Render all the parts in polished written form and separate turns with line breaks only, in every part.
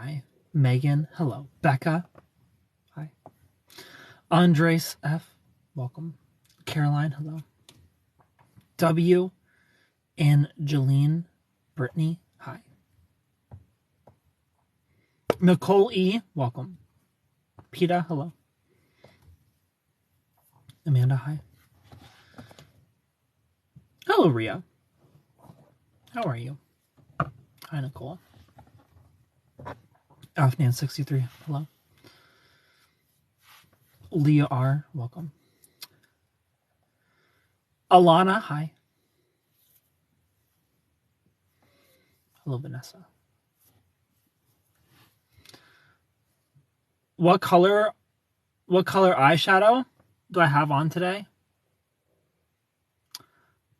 Hi. Megan, hello. Becca, hi. Andres F, welcome. Caroline, hello. W, Angeline, Brittany, hi. Nicole E, welcome. Peta, hello. Amanda, hi. Hello, Ria. How are you? Hi, Nicole. Afnan63, hello. Leah R, welcome. Alana, hi. Hello, Vanessa. What color eyeshadow do I have on today?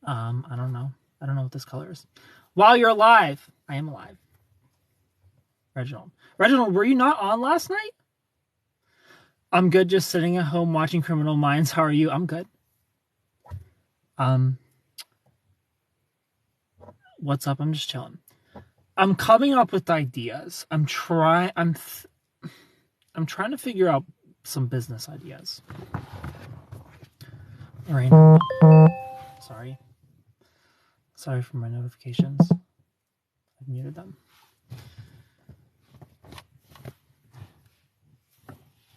I don't know. I don't know what this color is. While you're alive, I am alive. Reginald, were you not on last night? I'm good, just sitting at home watching Criminal Minds. How are you? I'm good. What's up? I'm just chilling. I'm coming up with ideas. I'm trying to figure out some business ideas. All right. Sorry for my notifications. I've muted them.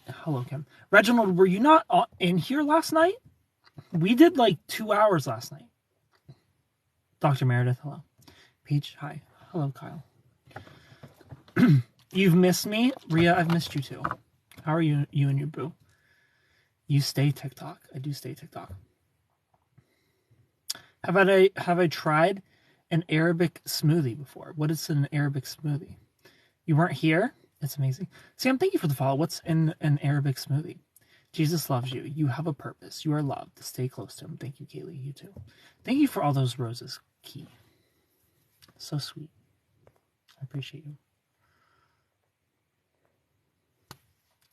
Hello, Kim. Reginald, were you not in here last night? We did like 2 hours last night. Dr. Meredith, hello. Peach, hi. Hello, Kyle. You've missed me? Ria, I've missed you too. How are you and your boo? You stay TikTok. I do stay TikTok. Have I tried an Arabic smoothie before? What is an Arabic smoothie? You weren't here? It's amazing. Sam, thank you for the follow. What's in an Arabic smoothie? Jesus loves you. You have a purpose. You are loved. Stay close to him. Thank you, Kaylee. You too. Thank you for all those roses, Key. So sweet. I appreciate you.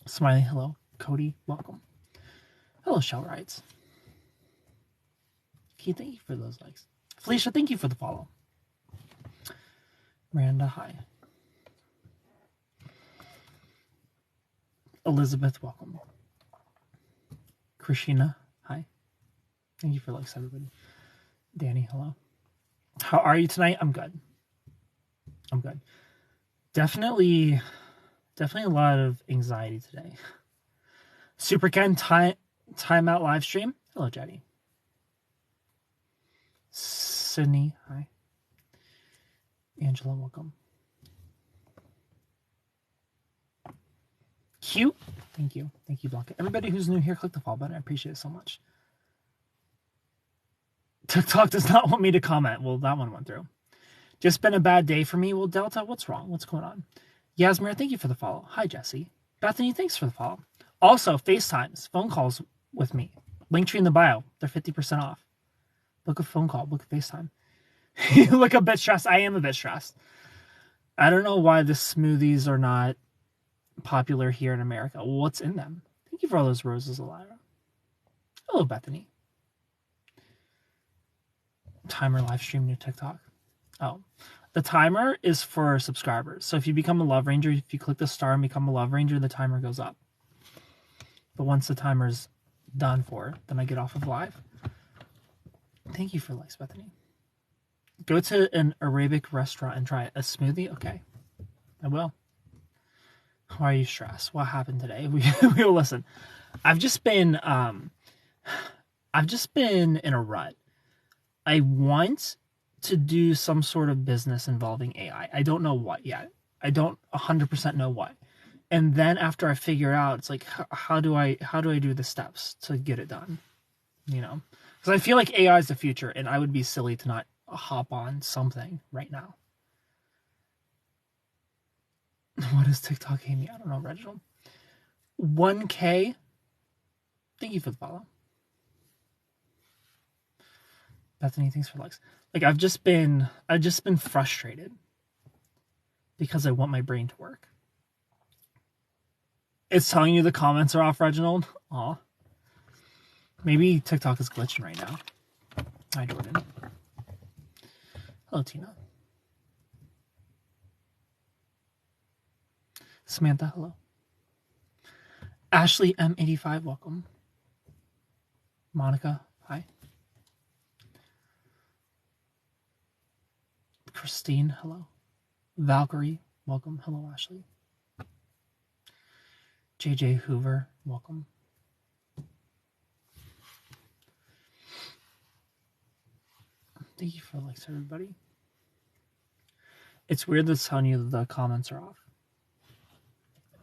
Smiley, hello. Cody, welcome. Hello, Shell Rides. Key, thank you for those likes. Felicia, thank you for the follow. Miranda, hi. Elizabeth, welcome. Krishina, hi. Thank you for likes, everybody. Danny, hello. How are you tonight? I'm good. Definitely a lot of anxiety today. Super Ken, timeout live stream. Hello, Jetty. Sydney, hi. Angela, welcome. Cute. Thank you, Blanca. Everybody who's new here, click the follow button. I appreciate it so much. TikTok does not want me to comment. Well, that one went through. Just been a bad day for me. Well, Delta, what's wrong? What's going on? Yasmir, thank you for the follow. Hi, Jesse. Bethany, thanks for the follow. Also, FaceTimes, phone calls with me. Linktree in the bio. They're 50% off. Book a phone call. Book a FaceTime. You look a bit stressed. I am a bit stressed. I don't know why the smoothies are not popular here in America. What's in them? Thank you for all those roses, Elira. Hello, Bethany. Timer live stream new TikTok. Oh, the timer is for subscribers. So if you become a Love Ranger, if you click the star and become a Love Ranger, the timer goes up. But once the timer's done for, then I get off of live. Thank you for likes, Bethany. Go to an Arabic restaurant and try a smoothie. Okay, I will. Why are you stressed? What happened today? We will listen. I've just been in a rut. I want to do some sort of business involving AI. I don't know what yet. I don't 100% know what. And then after I figure out, it's like, how do I do the steps to get it done? You know, because I feel like AI is the future, and I would be silly to not hop on something right now. What is TikTok, Amy? I don't know, Reginald. 1K. Thank you for the follow. Bethany, thanks for likes. Like I've just been frustrated because I want my brain to work. It's telling you the comments are off, Reginald. Aw. Maybe TikTok is glitching right now. Hi, Jordan. Hello, Tina. Samantha, hello. Ashley M85, welcome. Monica, hi. Christine, hello. Valkyrie, welcome. Hello, Ashley. JJ Hoover, welcome. Thank you for the likes, everybody. It's weird that's telling you the comments are off.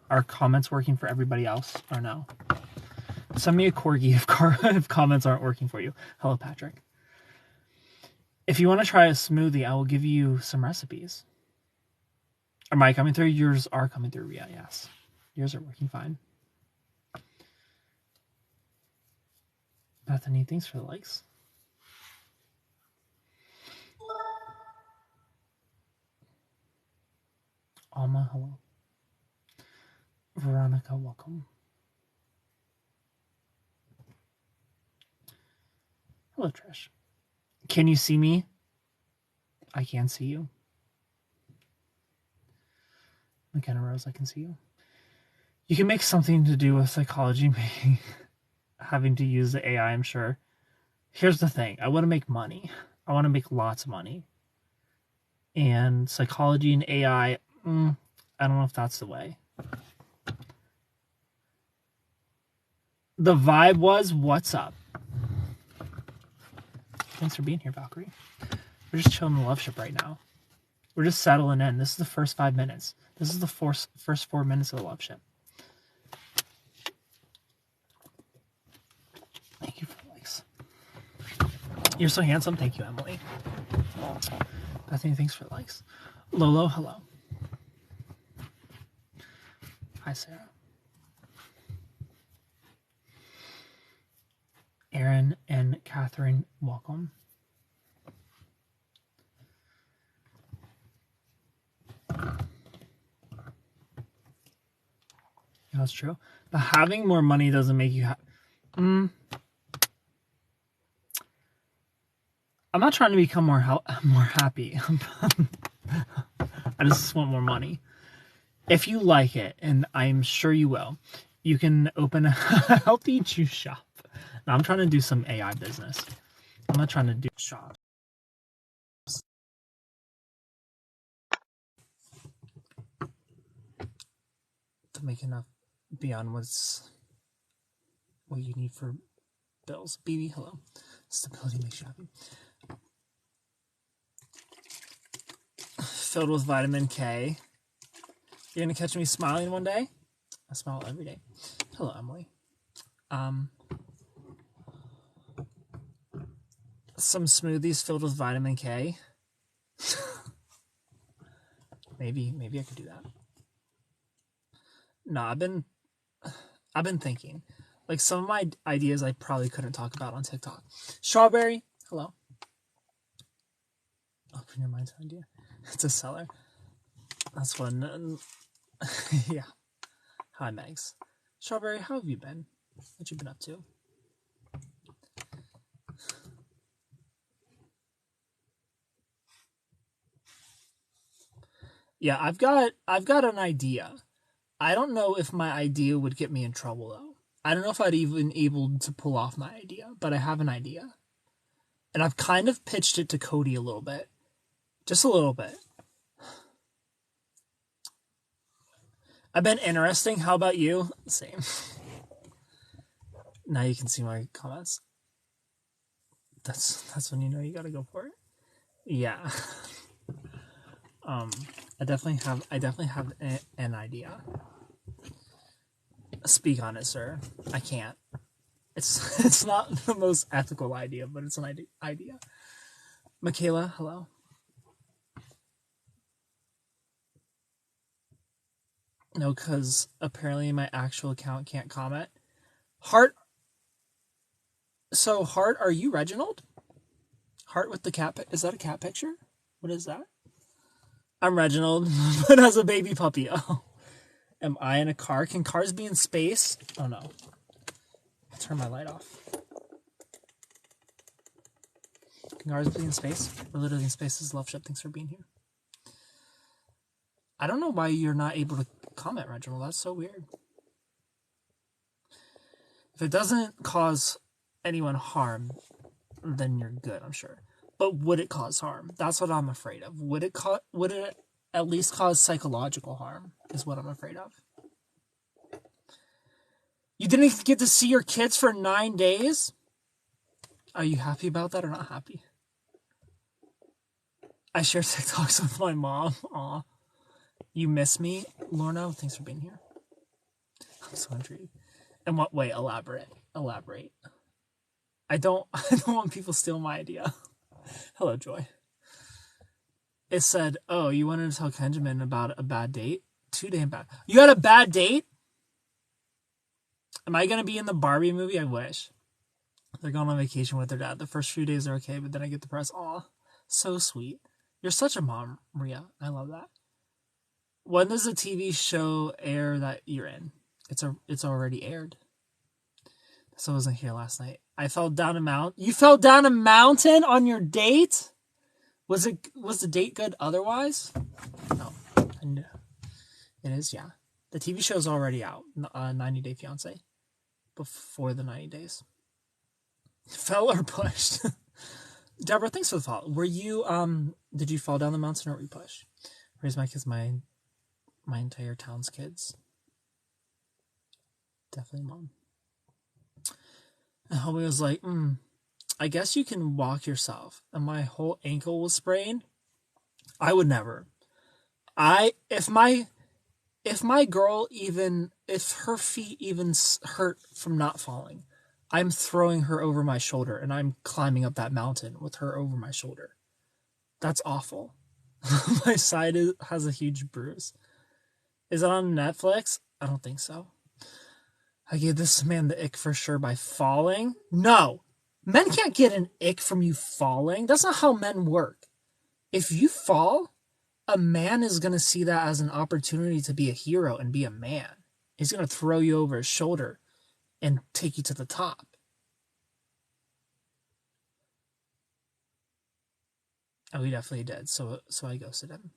Are comments working for everybody else or no? Send me a corgi if comments aren't working for you. Hello, Patrick. If you want to try a smoothie, I will give you some recipes. Am I coming through? Yours are coming through. Yeah, yes. Yours are working fine. Bethany, thanks for the likes. Alma, hello. Veronica, welcome. Hello, Trish. Can you see me? I can see you. McKenna Rose, I can see you. You can make something to do with psychology, maybe having to use the AI, I'm sure. Here's the thing. I want to make money. I want to make lots of money. And psychology and AI, I don't know if that's the way. The vibe was, what's up? Thanks for being here, Valkyrie. We're just chilling in the Loveship right now. We're just settling in. This is the first 5 minutes. This is the first 4 minutes of the Loveship. Thank you for the likes. You're so handsome. Thank you, Emily. Bethany, thanks for the likes. Lolo, hello. Hi, Sarah. Aaron and Catherine, welcome. Yeah, that's true. But having more money doesn't make you I'm not trying to become more happy. I just want more money. If you like it, and I'm sure you will, you can open a healthy juice shop. Now, I'm trying to do some AI business. I'm not trying to do shops. To make enough beyond what you need for bills. BB, hello. Stability makes you happy. Filled with vitamin K. You're gonna catch me smiling one day? I smile every day. Hello, Emily. Some smoothies filled with vitamin K. maybe I could do that. No, I've been thinking. Like, some of my ideas I probably couldn't talk about on TikTok. Strawberry, hello. Open your mind to idea. It's a seller. That's one. Yeah. Hi, Megs. Strawberry, how have you been? What you been up to? Yeah, I've got an idea. I don't know if my idea would get me in trouble, though. I don't know if I'd even able to pull off my idea, but I have an idea. And I've kind of pitched it to Cody a little bit. Just a little bit. I've been interesting. How about you? Same. Now you can see my comments. That's when you know you gotta go for it. Yeah. I definitely have an idea. Speak on it, sir. I can't. It's not the most ethical idea, but it's an idea. Michaela, hello. No, because apparently my actual account can't comment. Heart. So, Heart, are you Reginald? Heart with the cat. Is that a cat picture? What is that? I'm Reginald, but as a baby puppy. Oh. Am I in a car? Can cars be in space? Oh no. I'll turn my light off. Can cars be in space? We're literally in space. This is Loveship. Thanks for being here. I don't know why you're not able to comment, Reginald. That's so weird. If it doesn't cause anyone harm, then you're good, I'm sure. But would it cause harm? That's what I'm afraid of. Would it at least cause psychological harm? Is what I'm afraid of. You didn't get to see your kids for 9 days? Are you happy about that or not happy? I share TikToks with my mom. Aw. You miss me? Lorna, thanks for being here. I'm so intrigued. In what way? Elaborate. I don't want people to steal my idea. Hello, Joy. It said, oh, you wanted to tell Kenjamin about a bad date? Too damn bad. You had a bad date? Am I going to be in the Barbie movie? I wish. They're going on vacation with their dad. The first few days are okay, but then I get depressed. Aw, so sweet. You're such a mom, Maria. I love that. When does the TV show air that you're in? It's already aired. So I wasn't here last night. I fell down a mountain. You fell down a mountain on your date? Was the date good otherwise? No. It is, yeah. The TV show's already out. 90 Day Fiancé. Before the 90 days. Fell or pushed? Deborah, thanks for the follow. Were you, did you fall down the mountain or were you pushed? Raise my kids, my entire town's kids. Definitely mom. And homie was like, I guess you can walk yourself. And my whole ankle was sprained. I would never. If my girl if her feet even hurt from not falling, I'm throwing her over my shoulder and I'm climbing up that mountain with her over my shoulder. That's awful. My side has a huge bruise. Is it on Netflix? I don't think so. I gave this man the ick for sure by falling. No, men can't get an ick from you falling. That's not how men work. If you fall, a man is going to see that as an opportunity to be a hero and be a man. He's going to throw you over his shoulder and take you to the top. Oh, he definitely did. So I ghosted him.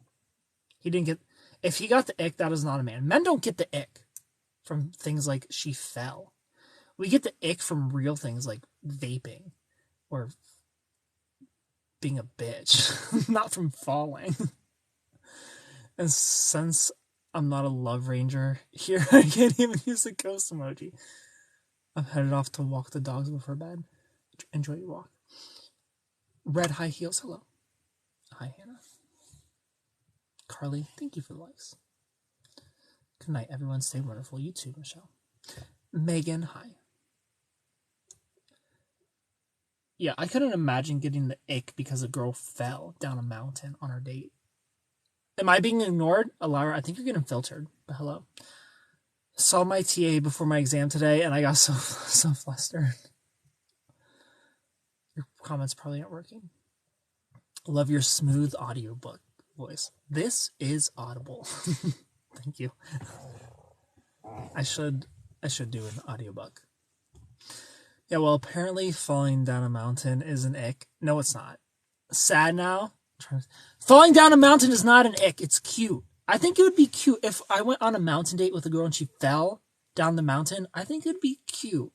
If he got the ick, that is not a man. Men don't get the ick from things like she fell. We get the ick from real things like vaping or being a bitch, not from falling. And since I'm not a love ranger here, I can't even use the ghost emoji. I'm headed off to walk the dogs before bed. Enjoy your walk. Red high heels, hello. Hi, Hannah. Carly, thank you for the likes. Good night, everyone. Stay wonderful. You too, Michelle. Megan, hi. Yeah, I couldn't imagine getting the ick because a girl fell down a mountain on our date. Am I being ignored? Alara, I think you're getting filtered, but hello. Saw my TA before my exam today, and I got so flustered. Your comments probably aren't working. Love your smooth audiobook voice. This is Audible. Thank you. I should do an audiobook. Yeah, well, apparently falling down a mountain is an ick. No, it's not. Sad now. Falling down a mountain is not an ick. It's cute. I think it would be cute if I went on a mountain date with a girl and she fell down the mountain. I think it'd be cute.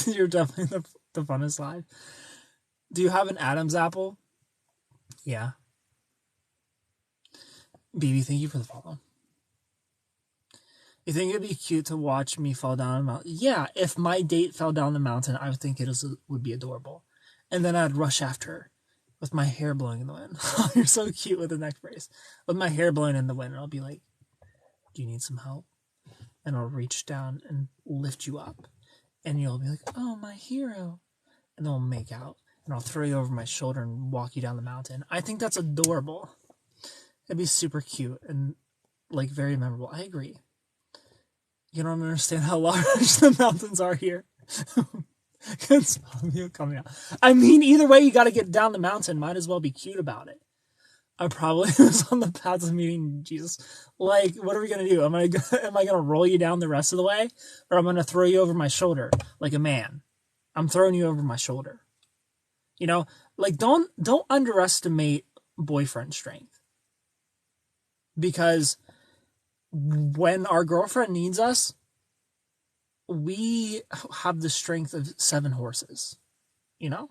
You're definitely the funnest live. Do you have an Adam's apple? Yeah. BB, thank you for the follow. You think it'd be cute to watch me fall down a mountain? Yeah, if my date fell down the mountain, I would think would be adorable. And then I'd rush after her with my hair blowing in the wind. You're so cute with a neck brace. With my hair blowing in the wind, and I'll be like, do you need some help? And I'll reach down and lift you up. And you'll be like, oh, my hero. And then we'll make out. And I'll throw you over my shoulder and walk you down the mountain. I think that's adorable. It'd be super cute and, like, very memorable. I agree. You don't understand how large the mountains are here. It's coming out. I mean, either way, you got to get down the mountain. Might as well be cute about it. I probably was on the path of meeting Jesus. Like, what are we going to do? Am I going to roll you down the rest of the way? Or I'm going to throw you over my shoulder like a man? I'm throwing you over my shoulder. You know, like, don't underestimate boyfriend strength. Because when our girlfriend needs us, we have the strength of 7 horses, you know?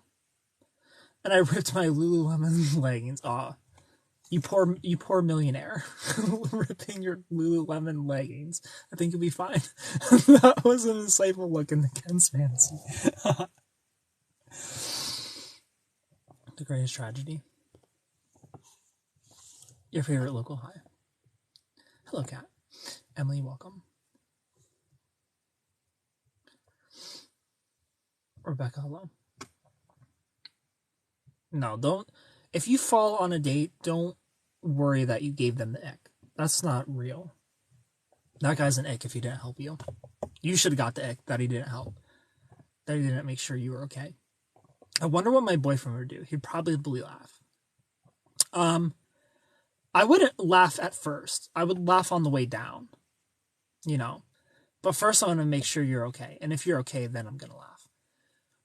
And I ripped my Lululemon leggings off. You poor millionaire. Ripping your Lululemon leggings. I think you'll be fine. That was an insightful look into Ken's fantasy. The greatest tragedy. Your favorite local high. Hello, Kat. Emily, welcome. Rebecca, hello. No, don't. If you fall on a date, don't worry that you gave them the ick. That's not real. That guy's an ick if he didn't help you. You should have got the ick that he didn't help. That he didn't make sure you were okay. I wonder what my boyfriend would do. He'd probably laugh. I wouldn't laugh at first. I would laugh on the way down. You know. But first I want to make sure you're okay. And if you're okay, then I'm going to laugh.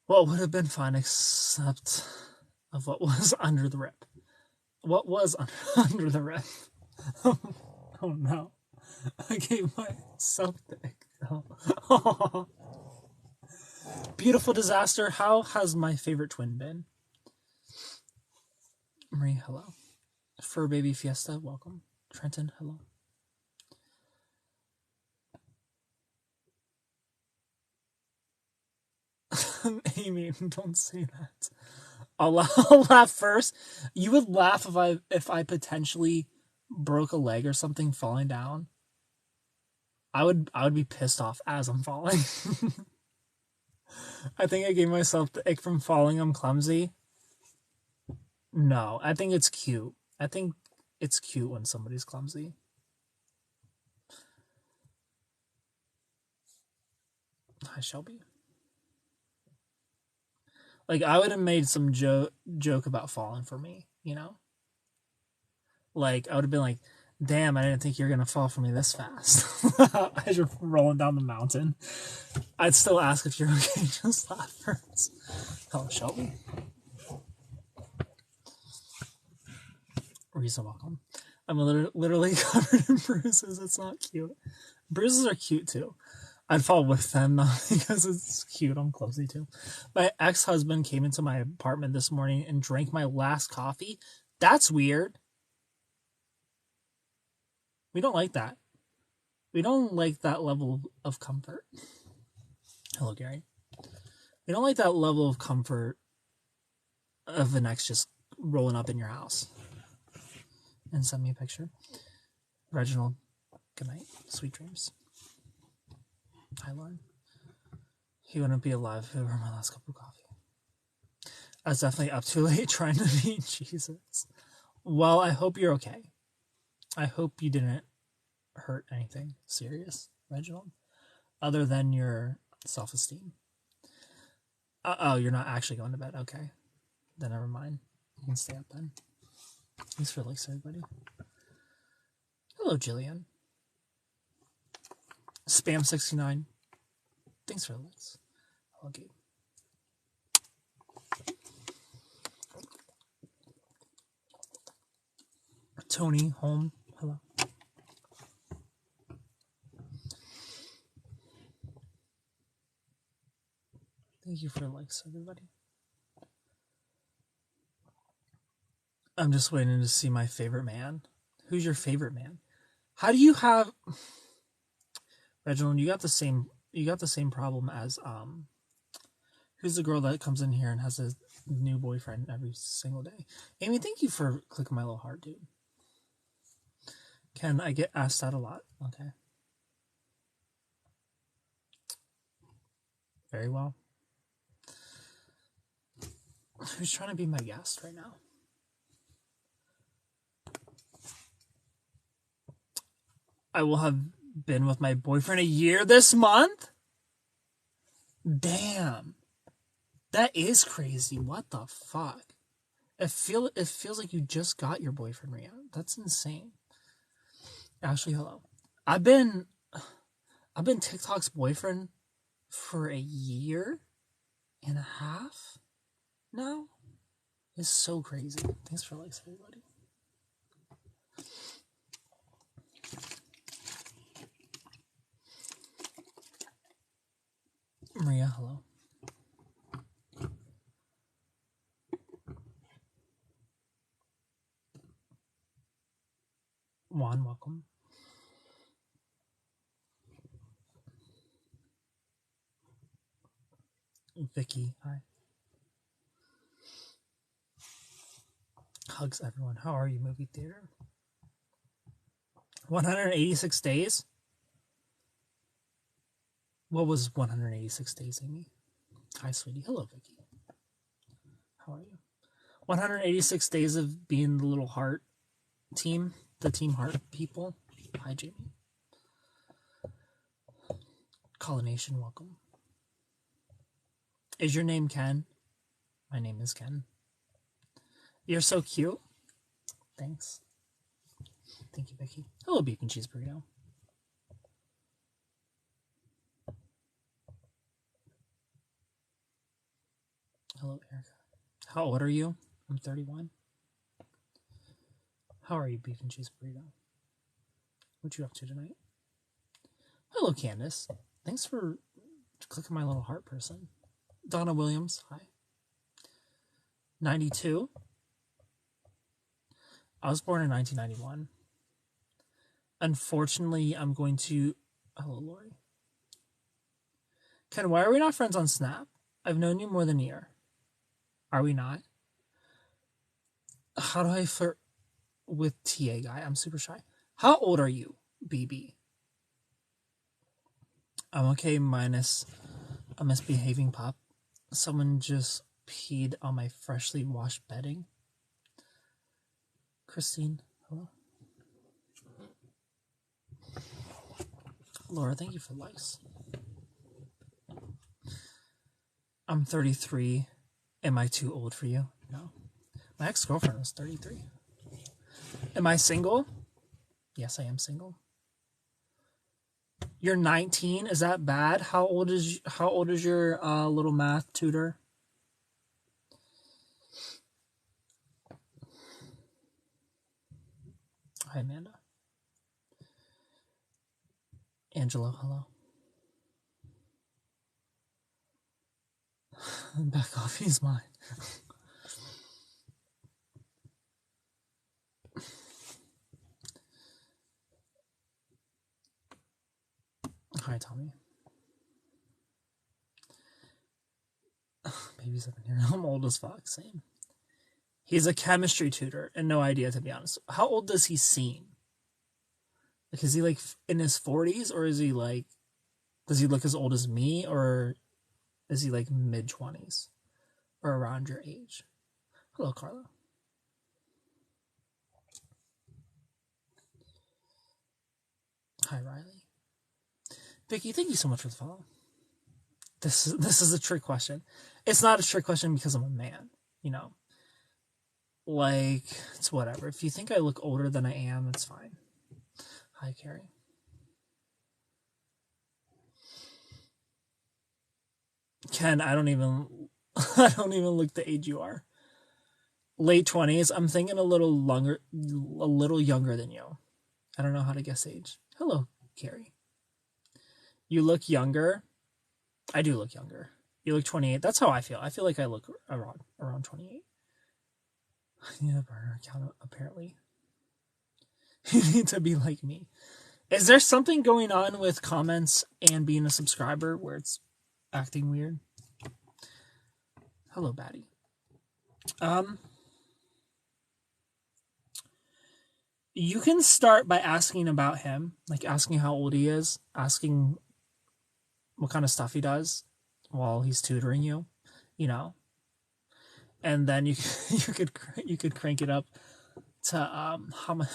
Well, it would have been fine except of what was under the rip. What was under the rip? Oh no. I gave myself the ick. Oh. Beautiful disaster. How has my favorite twin been? Marie, hello. Fur Baby Fiesta, welcome. Trenton, hello. Amy, don't say that. I'll laugh first. You would laugh if I potentially broke a leg or something falling down. I would be pissed off as I'm falling. I think I gave myself the ick from falling. I'm clumsy. No, I think it's cute. I think it's cute when somebody's clumsy. Hi, Shelby. Like, I would have made some joke about falling for me, you know? Like, I would have been like, damn, I didn't think you were going to fall for me this fast. As you're rolling down the mountain. I'd still ask if you're okay. Just laugh first. Hello, Shelby. Risa, welcome. I'm literally covered in bruises. It's not cute. Bruises are cute, too. I'd fall with them because it's cute. I'm clumsy, too. My ex-husband came into my apartment this morning and drank my last coffee. That's weird. We don't like that. We don't like that level of comfort. Hello, Gary. We don't like that level of comfort of an ex just rolling up in your house. And send me a picture. Reginald, good night. Sweet dreams. Hi, Lauren. He wouldn't be alive if it were my last cup of coffee. I was definitely up too late trying to beat Jesus. Well, I hope you're okay. I hope you didn't hurt anything serious, Reginald, other than your self-esteem. Oh, you're not actually going to bed. Okay. Then never mind. You can stay up then. Thanks for likes, everybody. Hello, Jillian. Spam69. Thanks for the likes. Hello, Gabe. Tony, home. Hello. Thank you for the likes, everybody. I'm just waiting to see my favorite man. Who's your favorite man? How do you have Reginald? You got the same problem as who's the girl that comes in here and has a new boyfriend every single day? Amy, thank you for clicking my little heart, dude. Ken, I get asked that a lot. Okay. Very well. Who's trying to be my guest right now? I will have been with my boyfriend a year this month? Damn. That is crazy. What the fuck? It feels like you just got your boyfriend, Ria. That's insane. Ashley, hello. I've been TikTok's boyfriend for a year and a half now. It's so crazy. Thanks for likes, everybody. Juan, welcome. Vicky, hi. Hugs everyone. How are you, movie theater? 186 days? What was 186 days, Amy? Hi, sweetie. Hello, Vicky. How are you? 186 days of being the little heart team, the Team Heart people. Hi, Jamie. Colonation, welcome. Is your name Ken? My name is Ken. You're so cute. Thanks. Thank you, Vicky. Hello, beef and cheese burrito. Hello, Erica. How old are you? I'm 31. How are you, beef and cheese burrito? What you up to tonight? Hello, Candace. Thanks for clicking my little heart person. Donna Williams, hi. 92. I was born in 1991. Unfortunately, I'm going to... Hello, Lori. Ken, why are we not friends on Snap? I've known you more than a year. Are we not? How do I flirt with TA guy? I'm super shy. How old are you, BB? I'm okay minus a misbehaving pup. Someone just peed on my freshly washed bedding. Christine, hello. Laura, thank you for likes. I'm 33. Am I too old for you? No. My ex-girlfriend was 33. Am I single? Yes, I am single. You're 19? Is that bad? How old is your little math tutor? Hi, Amanda. Angelo, hello. Back off, he's mine. Hi, Tommy. Baby's up in here. I'm old as fuck. Same. He's a chemistry tutor, and no idea, to be honest. How old does he seem? Like, is he like in his 40s, or is he like? Does he look as old as me, or is he like mid 20s, or around your age? Hello, Carla. Hi, Riley. Vicky, thank you so much for the follow. This is a trick question. It's not a trick question because I'm a man, you know. Like, it's whatever. If you think I look older than I am, it's fine. Hi, Carrie. Ken, I don't even look the age you are. Late 20s. I'm thinking a little younger than you. I don't know how to guess age. Hello, Carrie. You look younger. I do look younger. You look 28. That's how I feel. I feel like I look around 28. I need a burner account, apparently. You need to be like me. Is there something going on with comments and being a subscriber where it's acting weird? Hello, Batty. You can start by asking about him, like asking how old he is, asking what kind of stuff he does while he's tutoring you, you know. And then you could crank it up to how much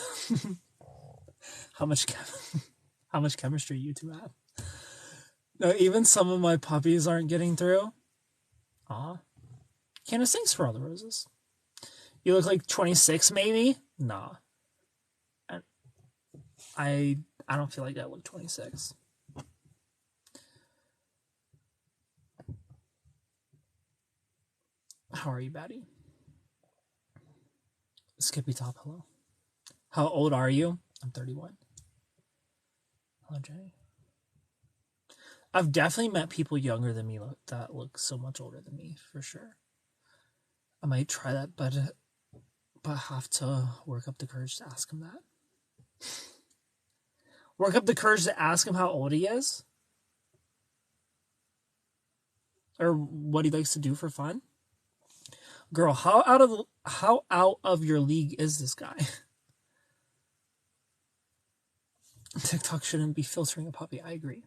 how much chemistry you two have. No, even some of my puppies aren't getting through. Aw. Candace, thanks for all the roses. You look like 26, maybe? Nah. I don't feel like I look 26. How are you, Batty? Skippy Top, hello. How old are you? I'm 31. Hello, Jenny. I've definitely met people younger than me that look so much older than me, for sure. I might try that, but have to work up the courage to ask them that. Work up the courage to ask him how old he is? Or what he likes to do for fun? Girl, how out of your league is this guy? TikTok shouldn't be filtering a puppy. I agree.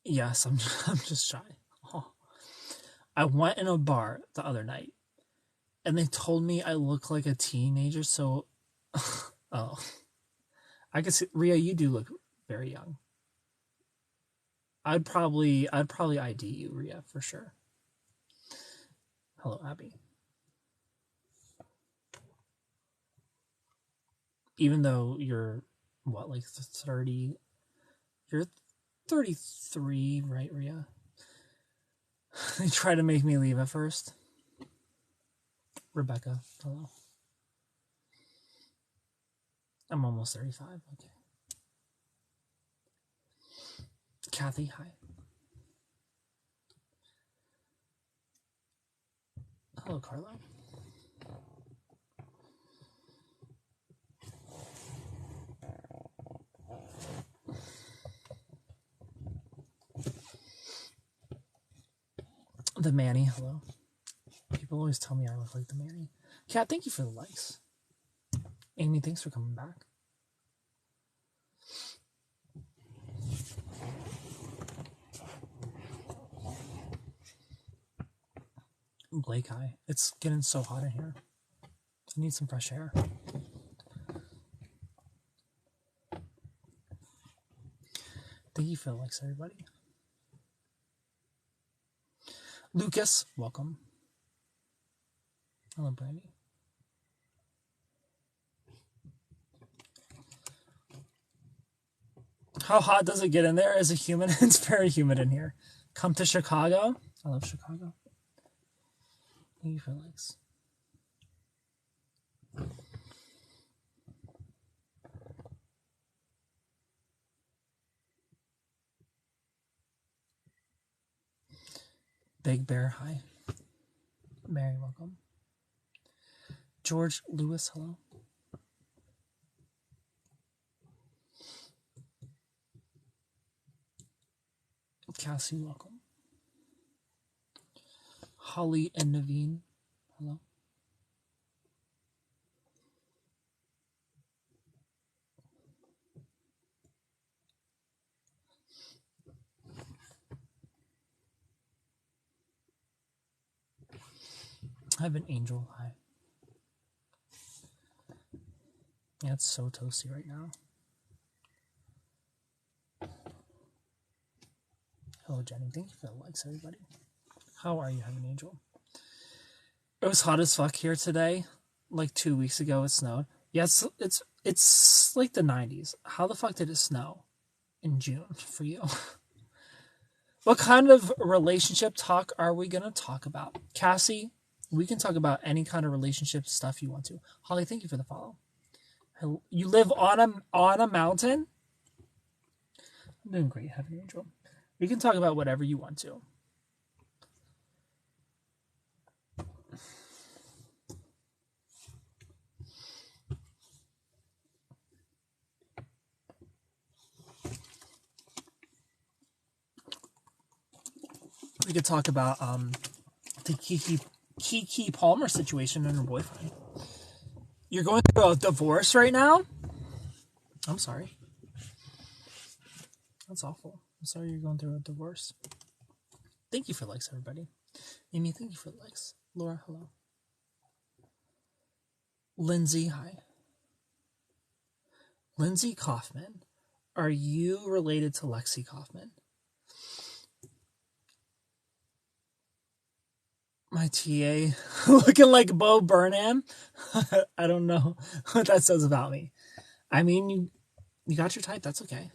Yes, I'm just shy. Oh. I went in a bar the other night, and they told me I look like a teenager. So, oh, I guess Ria, you do look very young. I'd probably ID you, Ria, for sure. Hello, Abby. Even though you're what, like 30? You're 33, right, Ria? They tried to make me leave at first. Rebecca, hello. I'm almost 35. Okay. Kathy, hi. Hello, Carlo. The Manny, hello. People always tell me I look like the Manny. Kat, thank you for the likes. Amy, thanks for coming back. Blake, hi. It's getting so hot in here. I need some fresh air. Thank you for the likes, everybody. Lucas, welcome. Hello, Brandy. How hot does it get in there as a human? It's very humid in here. Come to Chicago. I love Chicago. Thank you for the likes. Big Bear, hi. Mary, welcome. George Lewis, hello. Cassie, welcome. Holly and Naveen, hello. I have an angel, hi. Yeah, it's so toasty right now. Hello, Jenny. Thank you for the likes, everybody. How are you, Heaven Angel? It was hot as fuck here today. Like 2 weeks ago, it snowed. Yes, it's like the 90s. How the fuck did it snow in June for you? What kind of relationship talk are we gonna talk about? Cassie, we can talk about any kind of relationship stuff you want to. Holly, thank you for the follow. You live on a mountain? I'm doing great, Heaven Angel. We can talk about whatever you want to. We could talk about the Kiki Palmer situation and her boyfriend. You're going through a divorce right now? I'm sorry. That's awful. I'm sorry you're going through a divorce. Thank you for likes, everybody. Amy, thank you for the likes. Laura, hello. Lindsay, hi. Lindsay Kaufman. Are you related to Lexi Kaufman? My TA looking like Bo Burnham. I don't know what that says about me. I mean, you got your type. That's okay.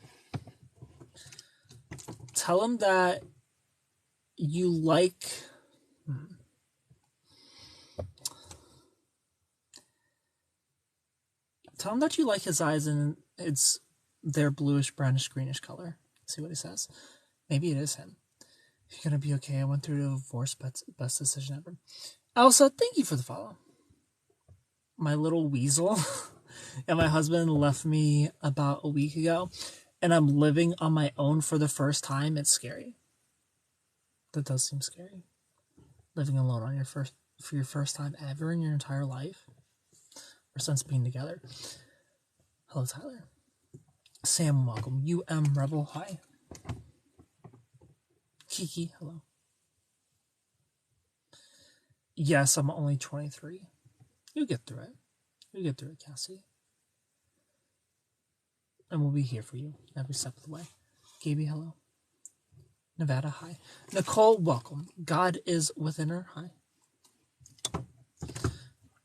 Tell him that you like... Tell him that you like his eyes and it's their bluish, brownish, greenish color. See what he says. Maybe it is him. You're gonna be okay. I went through a divorce, best decision ever. Elsa, thank you for the follow. my little weasel, and my husband left me about a week ago, and I'm living on my own for the first time. It's scary. That does seem scary. Living alone on for your first time ever in your entire life, or since being together. Hello, Tyler. Sam, welcome. Rebel, hi. Kiki, hello. Yes, I'm only 23. You'll get through it. You'll get through it, Cassie. And we'll be here for you every step of the way. Gaby, hello. Nevada, hi. Nicole, welcome. God is within her, hi.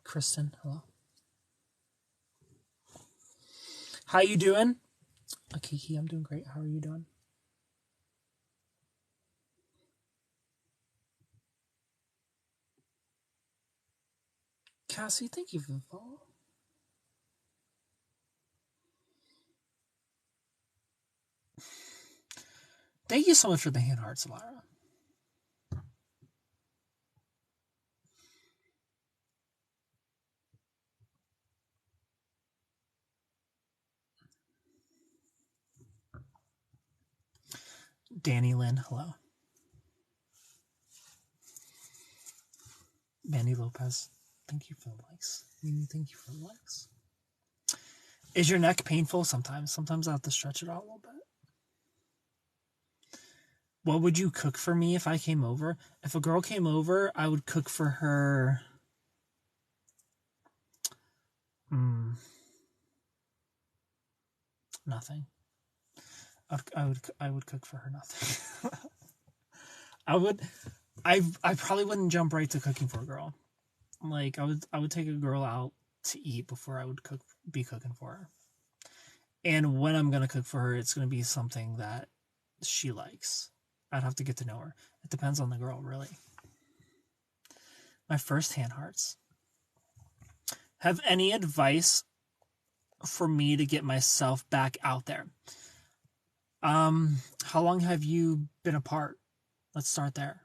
Kristen, hello. How you doing? Kiki, I'm doing great. How are you doing? Cassie, thank you for the follow. Thank you so much for the hand hearts, Lara. Danny Lynn, hello. Mandy Lopez, thank you for the likes. Thank you for the likes. Is your neck painful? Sometimes. Sometimes I have to stretch it out a little bit. What would you cook for me if I came over? If a girl came over, I would cook for her. Nothing. I would cook for her nothing. I probably wouldn't jump right to cooking for a girl. Like I would take a girl out to eat before I would be cooking for her. And when I'm gonna cook for her, it's gonna be something that she likes. I'd have to get to know her. It depends on the girl, really. My first hand hearts. Have any advice for me to get myself back out there? How long have you been apart? Let's start there.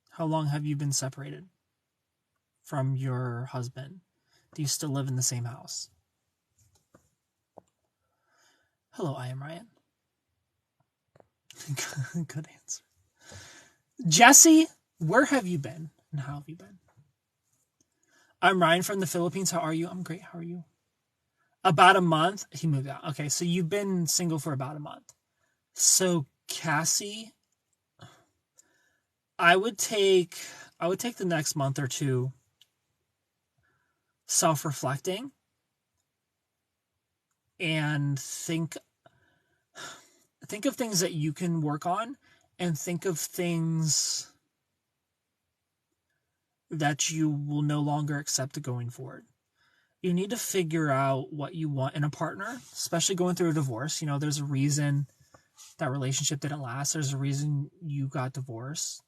How long have you been separated from your husband? Do you still live in the same house? Hello, I am Ryan. Good answer. Jesse, where have you been and how have you been? I'm Ryan from the Philippines. How are you? I'm great. How are you? About a month. He moved out. Okay, so you've been single for about a month. So Cassie, I would take the next month or two self-reflecting and think of things that you can work on and think of things that you will no longer accept going forward. You need to figure out what you want in a partner, especially going through a divorce. You know, there's a reason that relationship didn't last. There's a reason you got divorced.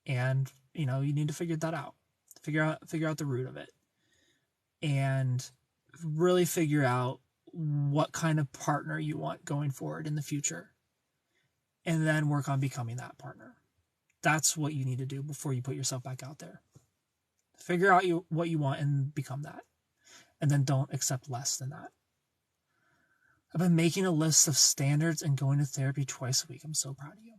And, you know, you need to figure that out. Figure out the root of it. And really figure out what kind of partner you want going forward in the future. And then work on becoming that partner. That's what you need to do before you put yourself back out there. Figure out what you want and become that. And then don't accept less than that. I've been making a list of standards and going to therapy twice a week. I'm so proud of you.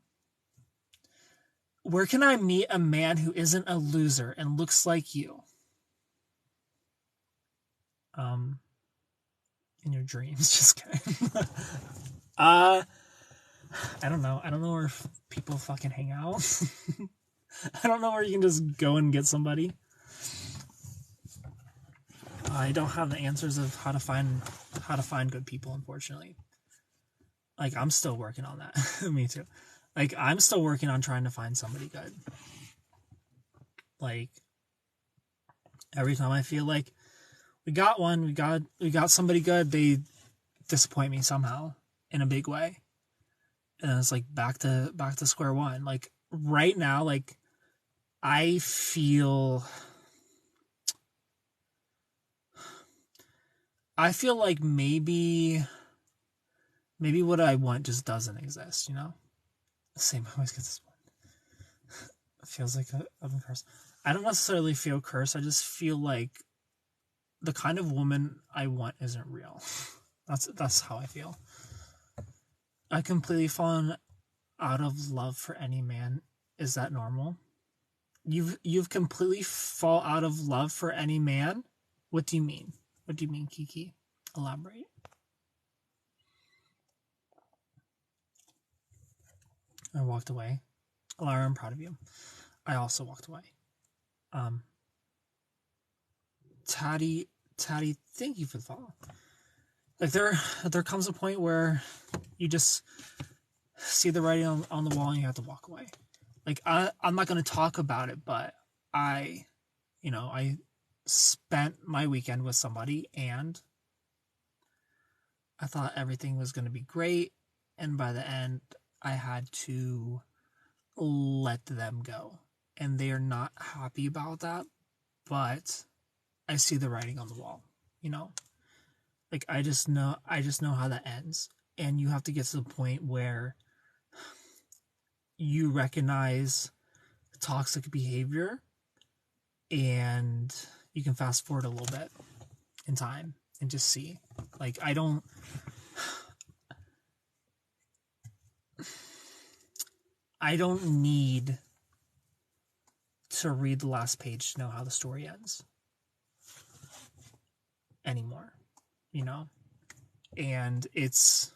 Where can I meet a man who isn't a loser and looks like you? In your dreams. Just kidding. I don't know. I don't know where people fucking hang out. I don't know where you can just go and get somebody. I don't have the answers of how to find good people, unfortunately. Like, I'm still working on that. Me too. Like, I'm still working on trying to find somebody good. Like, every time I feel like we got one, we got somebody good, they disappoint me somehow in a big way. And it's like back to square one. Like, right now, like, I feel like maybe what I want just doesn't exist, you know? Same, I always get this one. It feels like I'm cursed. I don't necessarily feel cursed. I just feel like the kind of woman I want isn't real. That's how I feel. I completely fallen out of love for any man. Is that normal? You've completely fall out of love for any man? What do you mean? What do you mean, Kiki? Elaborate. I walked away. Lara, I'm proud of you. I also walked away. Taddy, thank you for the follow. Like there comes a point where you just see the writing on the wall and you have to walk away. Like I'm not going to talk about it, but I spent my weekend with somebody and I thought everything was going to be great, and by the end I had to let them go, and they are not happy about that, but I see the writing on the wall, like I just know how that ends, and you have to get to the point where you recognize toxic behavior and you can fast forward a little bit in time and just see. Like I don't need to read the last page to know how the story ends anymore, and it's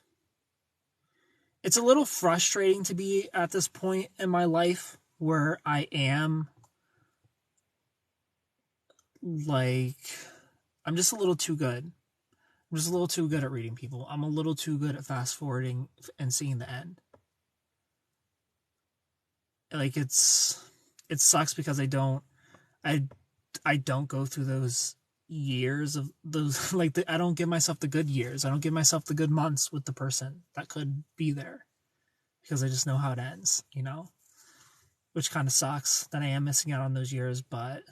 a little frustrating to be at this point in my life where I am like, I'm just a little too good. I'm just a little too good at reading people. I'm a little too good at fast forwarding and seeing the end. Like it sucks because I don't go through those years of those, like I don't give myself the good years. I don't give myself the good months with the person that could be there because I just know how it ends, which kind of sucks that I am missing out on those years, but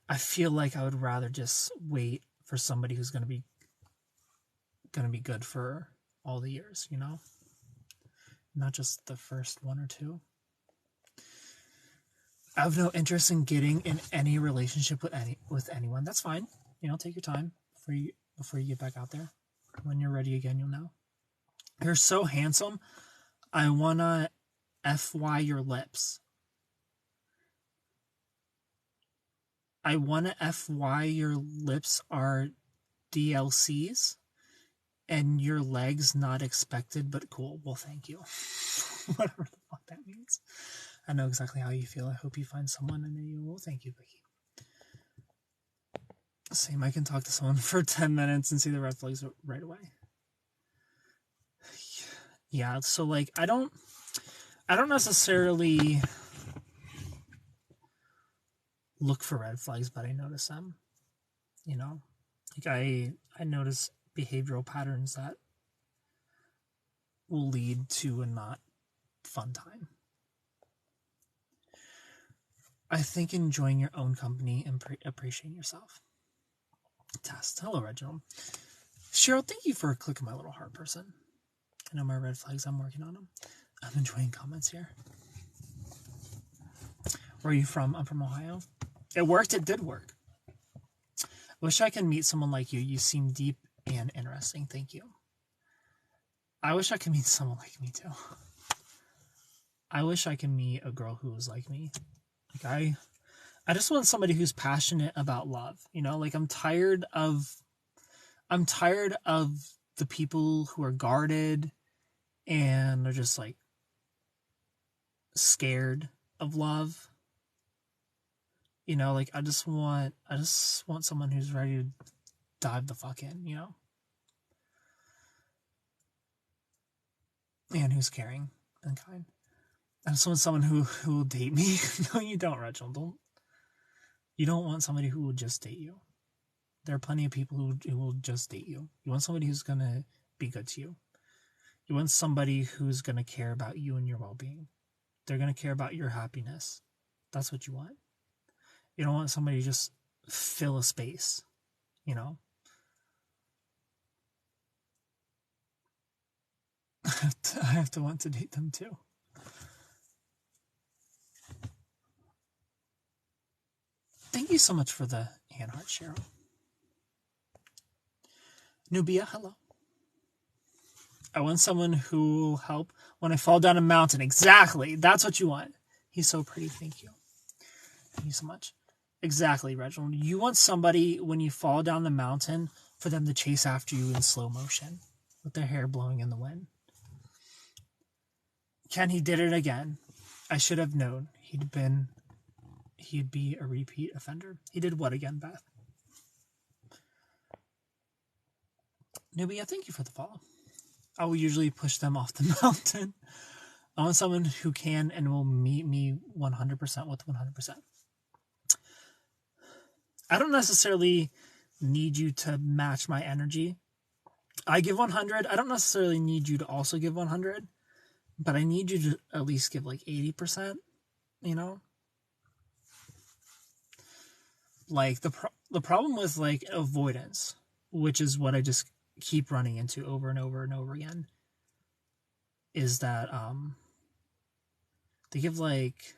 I feel like I would rather just wait for somebody who's going to be good for all the years, not just the first one or two. I have no interest in getting in any relationship with anyone. That's fine. Take your time before you get back out there. When you're ready again, you'll know. You're so handsome. I wanna FY your lips. I wanna FY your lips are DLCs and your legs not expected but cool. Well, thank you. Whatever the fuck that means. I know exactly how you feel. I hope you find someone and you will. Thank you, Vicky. Same, I can talk to someone for 10 minutes and see the red flags right away. Yeah, so like I don't necessarily look for red flags, but I notice them. Like I notice behavioral patterns that will lead to a not fun time. I think enjoying your own company and appreciating yourself. Test. Hello, Reginald. Cheryl, thank you for clicking my little heart person. I know my red flags. I'm working on them. I'm enjoying comments here. Where are you from? I'm from Ohio. It worked. It did work. Wish I could meet someone like you. You seem deep and interesting. Thank you. I wish I could meet someone like me too. I wish I could meet a girl who was like me. Like I just want somebody who's passionate about love. Like I'm tired of the people who are guarded and they're just like scared of love. Like I just want someone who's ready to dive the fuck in, and who's caring and kind. I just want someone who will date me. No, you don't, Reginald. You don't want somebody who will just date you. There are plenty of people who will just date you. You want somebody who's going to be good to you. You want somebody who's going to care about you and your well-being. They're going to care about your happiness. That's what you want. You don't want somebody to just fill a space, I have to want to date them too. Thank you so much for the Handheart Cheryl. Nubia, hello. I want someone who will help when I fall down a mountain. Exactly. That's what you want. He's so pretty. Thank you. Thank you so much. Exactly, Reginald. You want somebody, when you fall down the mountain, for them to chase after you in slow motion with their hair blowing in the wind. Ken, he did it again. I should have known he'd be a repeat offender. He did what again, Beth? Nubia, thank you for the follow. I will usually push them off the mountain. I want someone who can and will meet me 100% with 100%. I don't necessarily need you to match my energy. I give 100. I don't necessarily need you to also give 100, but I need you to at least give like 80%, you know? Like the problem with like avoidance, which is what I just keep running into over and over and over again, is that they give like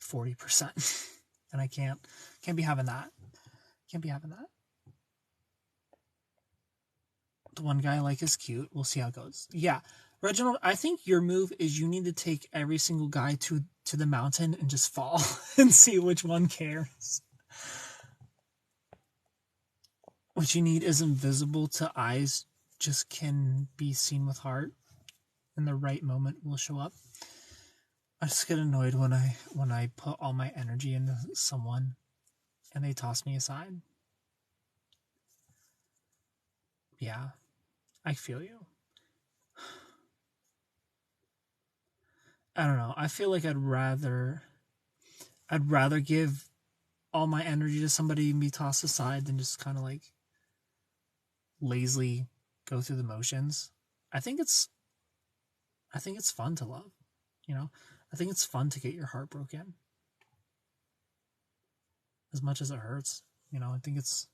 40%. And I can't be having that. Can't be having that. The one guy I like is cute. We'll see how it goes. Yeah. Reginald, I think your move is you need to take every single guy to the mountain and just fall and see which one cares. What you need is invisible to eyes, just can be seen with heart, and the right moment will show up. I just get annoyed when I put all my energy into someone and they toss me aside. Yeah, I feel you. I don't know. I feel like I'd rather give all my energy to somebody and be tossed aside than just kind of like lazily go through the motions. I think it's fun to love, you know? I think it's fun to get your heart broken. As much as it hurts, you know, I think it's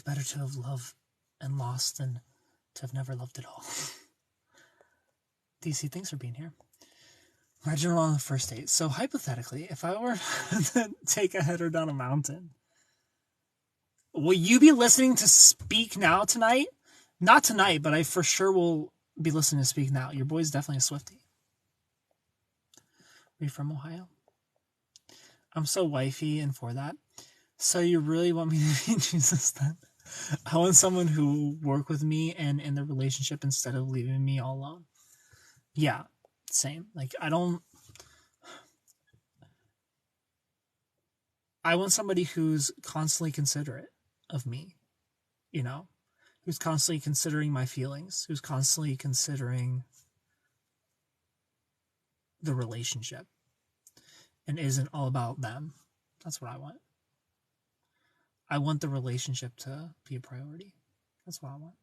better to have loved and lost than to have never loved at all. DC, thanks for being here. Reginald on the first date. So hypothetically, if I were to take a header down a mountain, will you be listening to Speak Now tonight? Not tonight, but I for sure will be listening to Speak Now. Your boy's definitely a Swiftie. Are you from Ohio? I'm so wifey and for that. So you really want me to be Jesus then? I want someone who will work with me and in the relationship instead of leaving me all alone. Yeah, same. Like, I want somebody who's constantly considerate of me, you know, who's constantly considering my feelings, who's constantly considering the relationship and isn't all about them. That's what I want. I want the relationship to be a priority. That's what I want.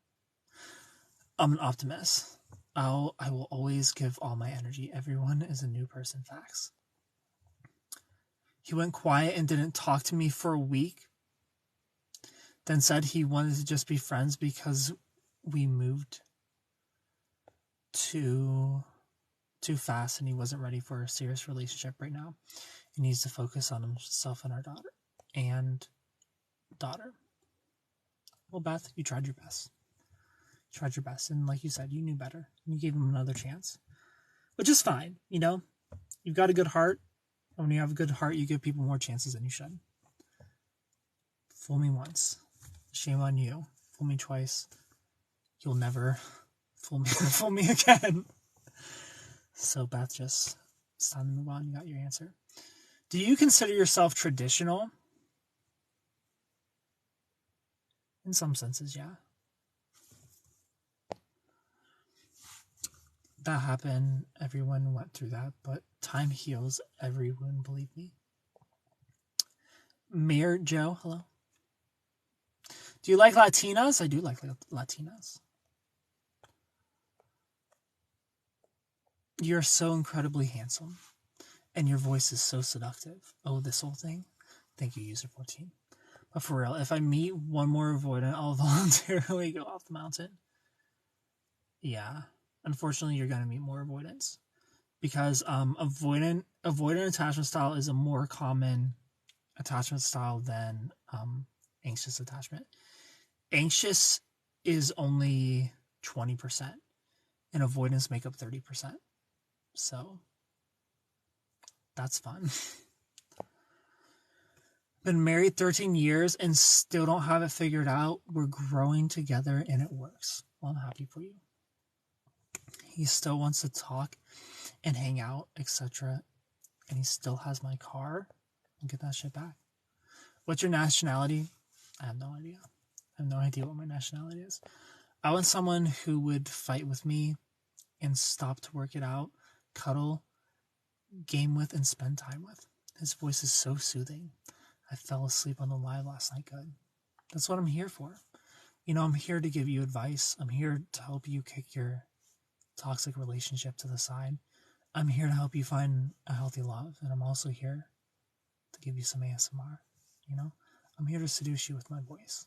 I'm an optimist. I will always give all my energy. Everyone is a new person. Facts. He went quiet and didn't talk to me for a week. Then said he wanted to just be friends because we moved too fast and he wasn't ready for a serious relationship right now. He needs to focus on himself and our daughter. Well, Beth, you tried your best. And like you said, you knew better. You gave him another chance, which is fine. You know, you've got a good heart. And when you have a good heart, you give people more chances than you should. Fool me once. Shame on you. Fool me twice. You'll never fool me again. So Beth, just it's time to move on. You got your answer. Do you consider yourself traditional? In some senses, yeah. That happened. Everyone went through that, but time heals every wound, believe me. Mayor Joe, hello. Do you like Latinas? I do like Latinas. You're so incredibly handsome, and your voice is so seductive. Oh, this whole thing? Thank you, User14. But for real, if I meet one more avoidant, I'll voluntarily go off the mountain. Yeah. Unfortunately, you're going to meet more avoidants. Because avoidant attachment style is a more common attachment style than anxious attachment. Anxious is only 20%, and avoidance make up 30%. So that's fun. Been married 13 years and still don't have it figured out. We're growing together and it works. Well, I'm happy for you. He still wants to talk and hang out, etc. And he still has my car. I'll get that shit back. What's your nationality? I have no idea. I have no idea what my nationality is. I want someone who would fight with me and stop to work it out, cuddle, game with, and spend time with. His voice is so soothing. I fell asleep on the live last night. Good. That's what I'm here for. You know, I'm here to give you advice. I'm here to help you kick your toxic relationship to the side. I'm here to help you find a healthy love. And I'm also here to give you some ASMR. You know, I'm here to seduce you with my voice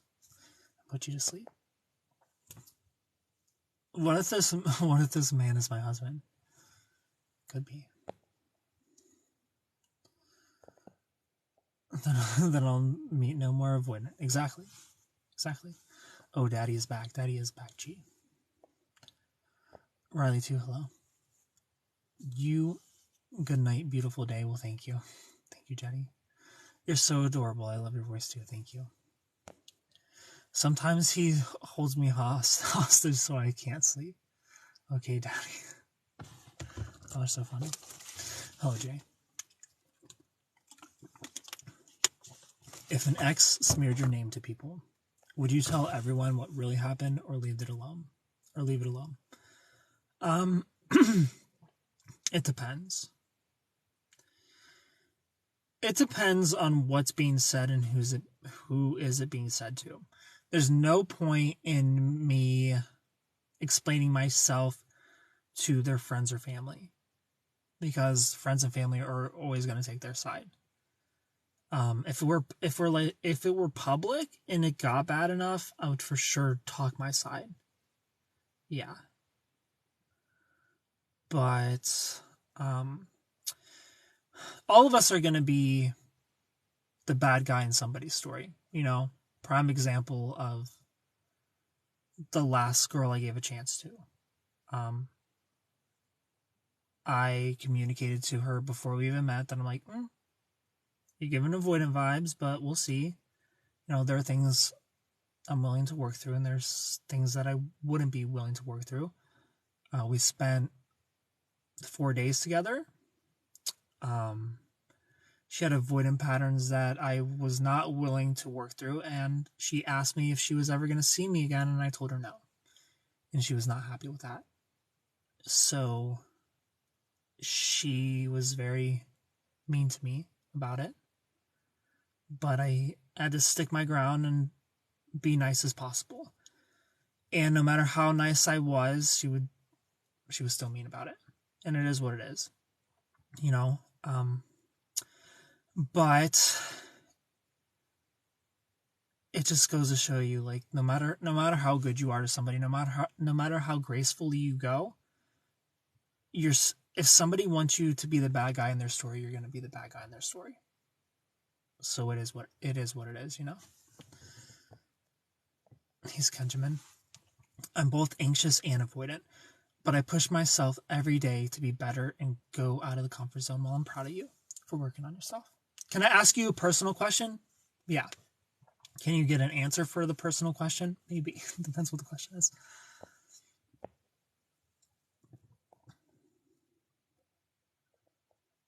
and put you to sleep. What if this man is my husband? Could be. Then I'll meet no more avoidant. Exactly. Oh, daddy is back. Daddy is back, G. Riley too, hello. You, good night, beautiful day. Well, thank you. Thank you, Jenny. You're so adorable. I love your voice too. Thank you. Sometimes he holds me hostage so I can't sleep. Okay, daddy. Oh, they're so funny. Hello, Jay. If an ex smeared your name to people, would you tell everyone what really happened or leave it alone? It depends. It depends on what's being said and who is it being said to. There's no point in me explaining myself to their friends or family, because friends and family are always going to take their side. If it were public and it got bad enough, I would for sure talk my side. Yeah. But all of us are going to be the bad guy in somebody's story. You know, prime example of the last girl I gave a chance to. I communicated to her before we even met that I'm like, you're giving avoidant vibes, but we'll see. You know, there are things I'm willing to work through, and there's things that I wouldn't be willing to work through. We spent 4 days together. She had avoidant patterns that I was not willing to work through, and she asked me if she was ever going to see me again, and I told her no. And she was not happy with that. So she was very mean to me about it. But I had to stick my ground and be nice as possible. And no matter how nice I was, she was still mean about it. And it is what it is. You know? But it just goes to show you, like, no matter how good you are to somebody, no matter how gracefully you go, if somebody wants you to be the bad guy in their story, you're going to be the bad guy in their story. So it is what it is, you know? He's Kenjamin. I'm both anxious and avoidant, but I push myself every day to be better and go out of the comfort zone. Well, I'm proud of you for working on yourself. Can I ask you a personal question? Yeah. Can you get an answer for the personal question? Maybe. Depends what the question is.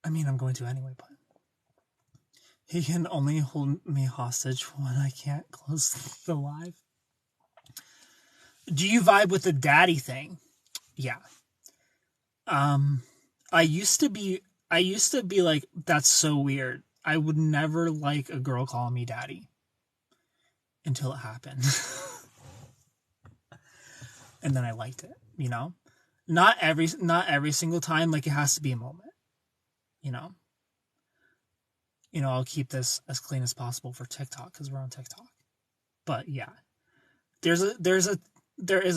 I mean, I'm going to anyway, but he can only hold me hostage when I can't close the live. Do you vibe with the daddy thing? Yeah. I used to be like, that's so weird. I would never like a girl calling me daddy until it happened. And then I liked it, you know? Not every single time, like, it has to be a moment. You know? I'll keep this as clean as possible for TikTok because we're on TikTok. But yeah. There is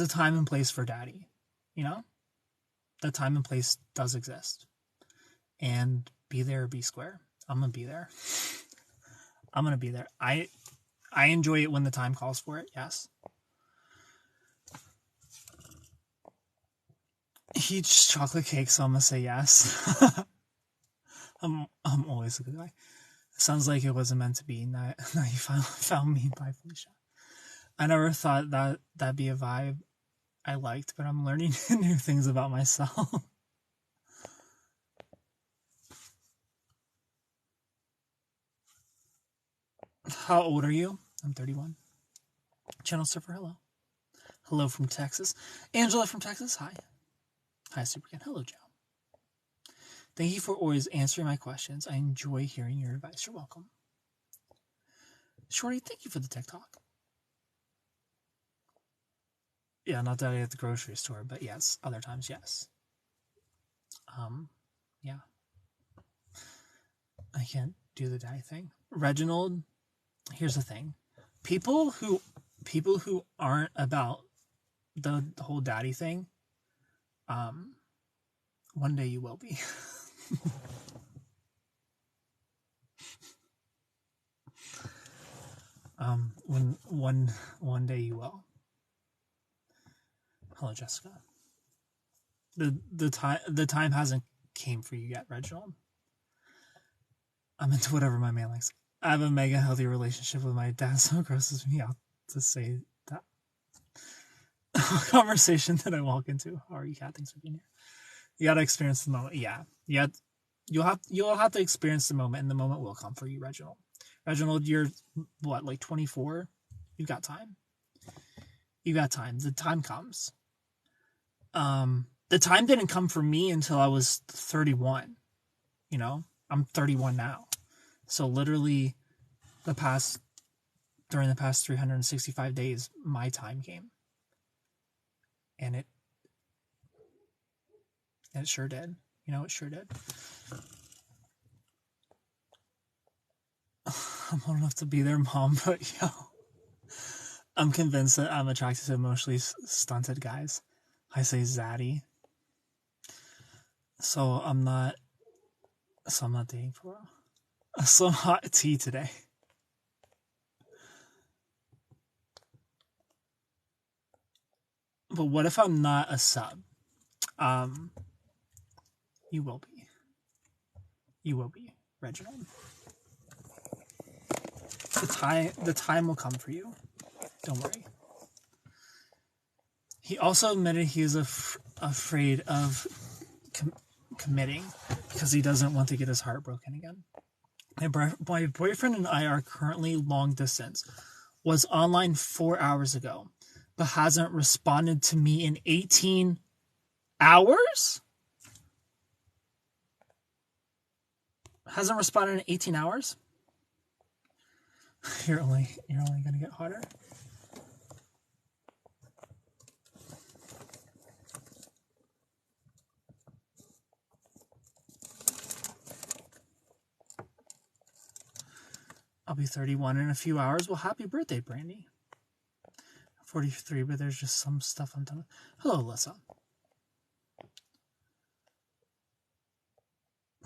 a time and place for daddy, you know? That time and place does exist. And be there or be square. I'm gonna be there. I'm gonna be there. I enjoy it when the time calls for it. Yes. He eats chocolate cake, so I'm gonna say yes. I'm always a good guy. It sounds like it wasn't meant to be. That you found me by Felicia. I never thought that'd be a vibe I liked, but I'm learning new things about myself. How old are you? I'm 31. Channel Surfer, hello. Hello from Texas. Angela from Texas, hi. Hi, Supercan. Hello, Joe. Thank you for always answering my questions. I enjoy hearing your advice. You're welcome. Shorty, thank you for the TikTok. Yeah, not that I at the grocery store, but yes, other times, yes. Yeah. I can't do the daddy thing. Reginald, here's the thing. People who aren't about the whole daddy thing, one day you will be. One day you will. Hello, Jessica. The time hasn't came for you yet, Reginald. I'm into whatever my man likes. I have a mega healthy relationship with my dad, so it grosses me out to say that. Conversation that I walk into. How are you, Kat? Thanks for being here. You gotta experience the moment. Yeah. You'll have to experience the moment, and the moment will come for you, Reginald. Reginald, you're what, like 24? You've got time. You got time. The time comes. The time didn't come for me until I was 31. You know, I'm 31 now. So literally during the past 365 days, my time came. And it sure did. You know, it sure did. I'm old enough to be their mom, but yo, I'm convinced that I'm attracted to emotionally stunted guys. I say zaddy. So I'm not dating for a slow hot tea today. But what if I'm not a sub? You will be. You will be, Reginald. The time will come for you. Don't worry. He also admitted he is afraid of committing because he doesn't want to get his heart broken again. My boyfriend and I are currently long distance. Was online 4 hours ago, but hasn't responded to me in 18 hours? Hasn't responded in 18 hours? You're only gonna get hotter. I'll be 31 in a few hours. Well, happy birthday, Brandy. 43, but there's just some stuff I'm done with. Hello, Alyssa.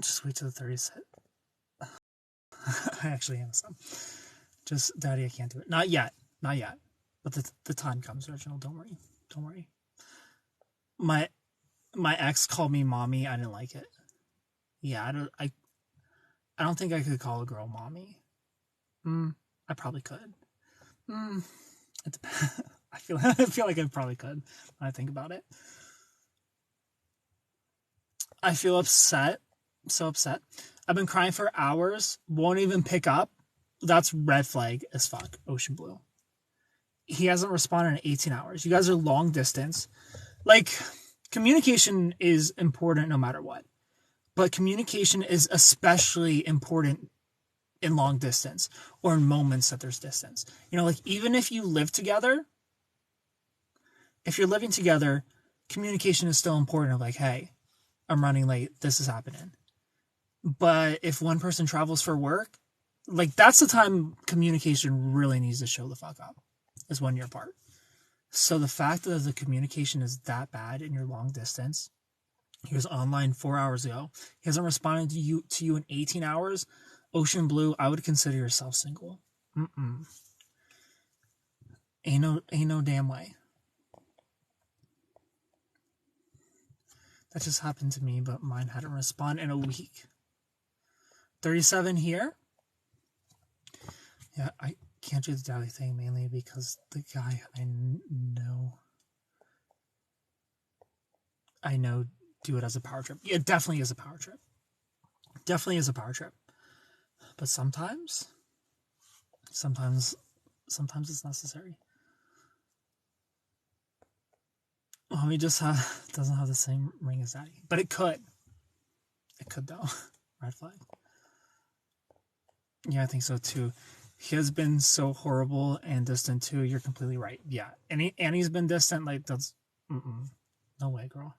Just wait till the 30s hit. I actually am some. Just, Daddy, I can't do it. Not yet. But the time comes, Reginald. Don't worry. My ex called me mommy. I didn't like it. Yeah, I don't think I could call a girl mommy. I probably could. It depends. I feel like I probably could when I think about it. I feel upset. So upset. I've been crying for hours. Won't even pick up. That's red flag as fuck. Ocean Blue. He hasn't responded in 18 hours. You guys are long distance. Like, communication is important no matter what. But communication is especially important in long distance or in moments that there's distance. You know, like, even if you live together, if you're living together, communication is still important. Of like, hey, I'm running late. This is happening. But if one person travels for work, like, that's the time communication really needs to show the fuck up, is when you're apart. So the fact that the communication is that bad in your long distance, he was online 4 hours ago, he hasn't responded to you in 18 hours, Ocean Blue, I would consider yourself single. Ain't no damn way. That just happened to me, but mine hadn't responded in a week. 37 here. Yeah, I can't do the daddy thing mainly because the guy I know do it as a power trip. Yeah, it definitely is a power trip. Definitely is a power trip. But sometimes it's necessary. Mommy just doesn't have the same ring as daddy. But it could. It could though. Red flag. Yeah, I think so too. He has been so horrible and distant too. You're completely right. Yeah. And he's been distant, like that's no way, girl.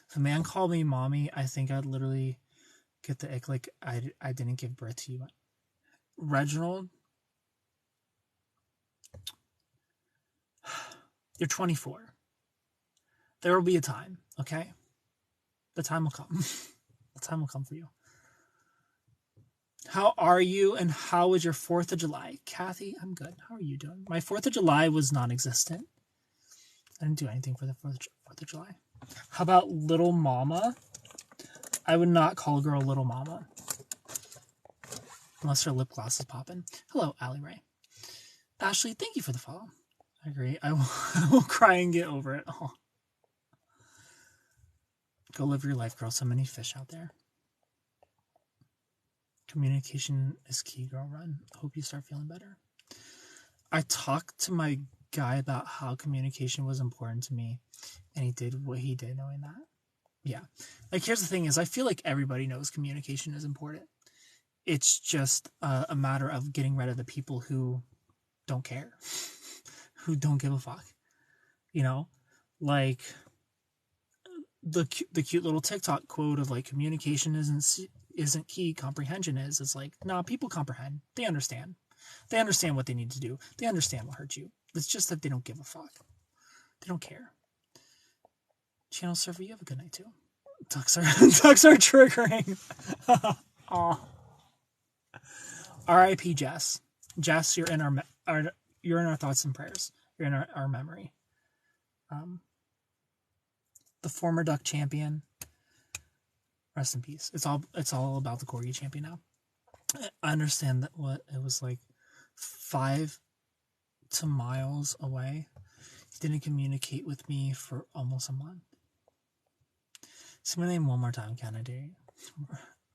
If a man called me mommy, I think I'd literally get the ick like I didn't give birth to you. Reginald, you're 24. There will be a time, okay? The time will come. The time will come for you. How are you and how was your 4th of July? Kathy, I'm good. How are you doing? My 4th of July was non-existent. I didn't do anything for the 4th of July. How about Little Mama? I would not call a girl Little Mama. Unless her lip gloss is popping. Hello, Allie Ray. Ashley, thank you for the follow. I agree. I will cry and get over it. Oh. Go live your life, girl. So many fish out there. Communication is key, girl. Run. Hope you start feeling better. I talked to my guy about how communication was important to me, and he did what he did knowing that. Yeah. Like, here's the thing is, I feel like everybody knows communication is important. It's just a matter of getting rid of the people who don't care, who don't give a fuck. You know, like the cute little TikTok quote of like communication isn't key, comprehension is. It's like, nah, people comprehend. They understand. They understand what they need to do. They understand what hurt you. It's just that they don't give a fuck. They don't care. Channel server, you have a good night too. Ducks are triggering. Aw. R.I.P. Jess. Jess, you're in our thoughts and prayers. You're in our memory. The former Duck champion. Rest in peace. It's all about the Corgi champion now. I understand that what it was like 5 miles away. He didn't communicate with me for almost a month. Say my name one more time, Kennedy.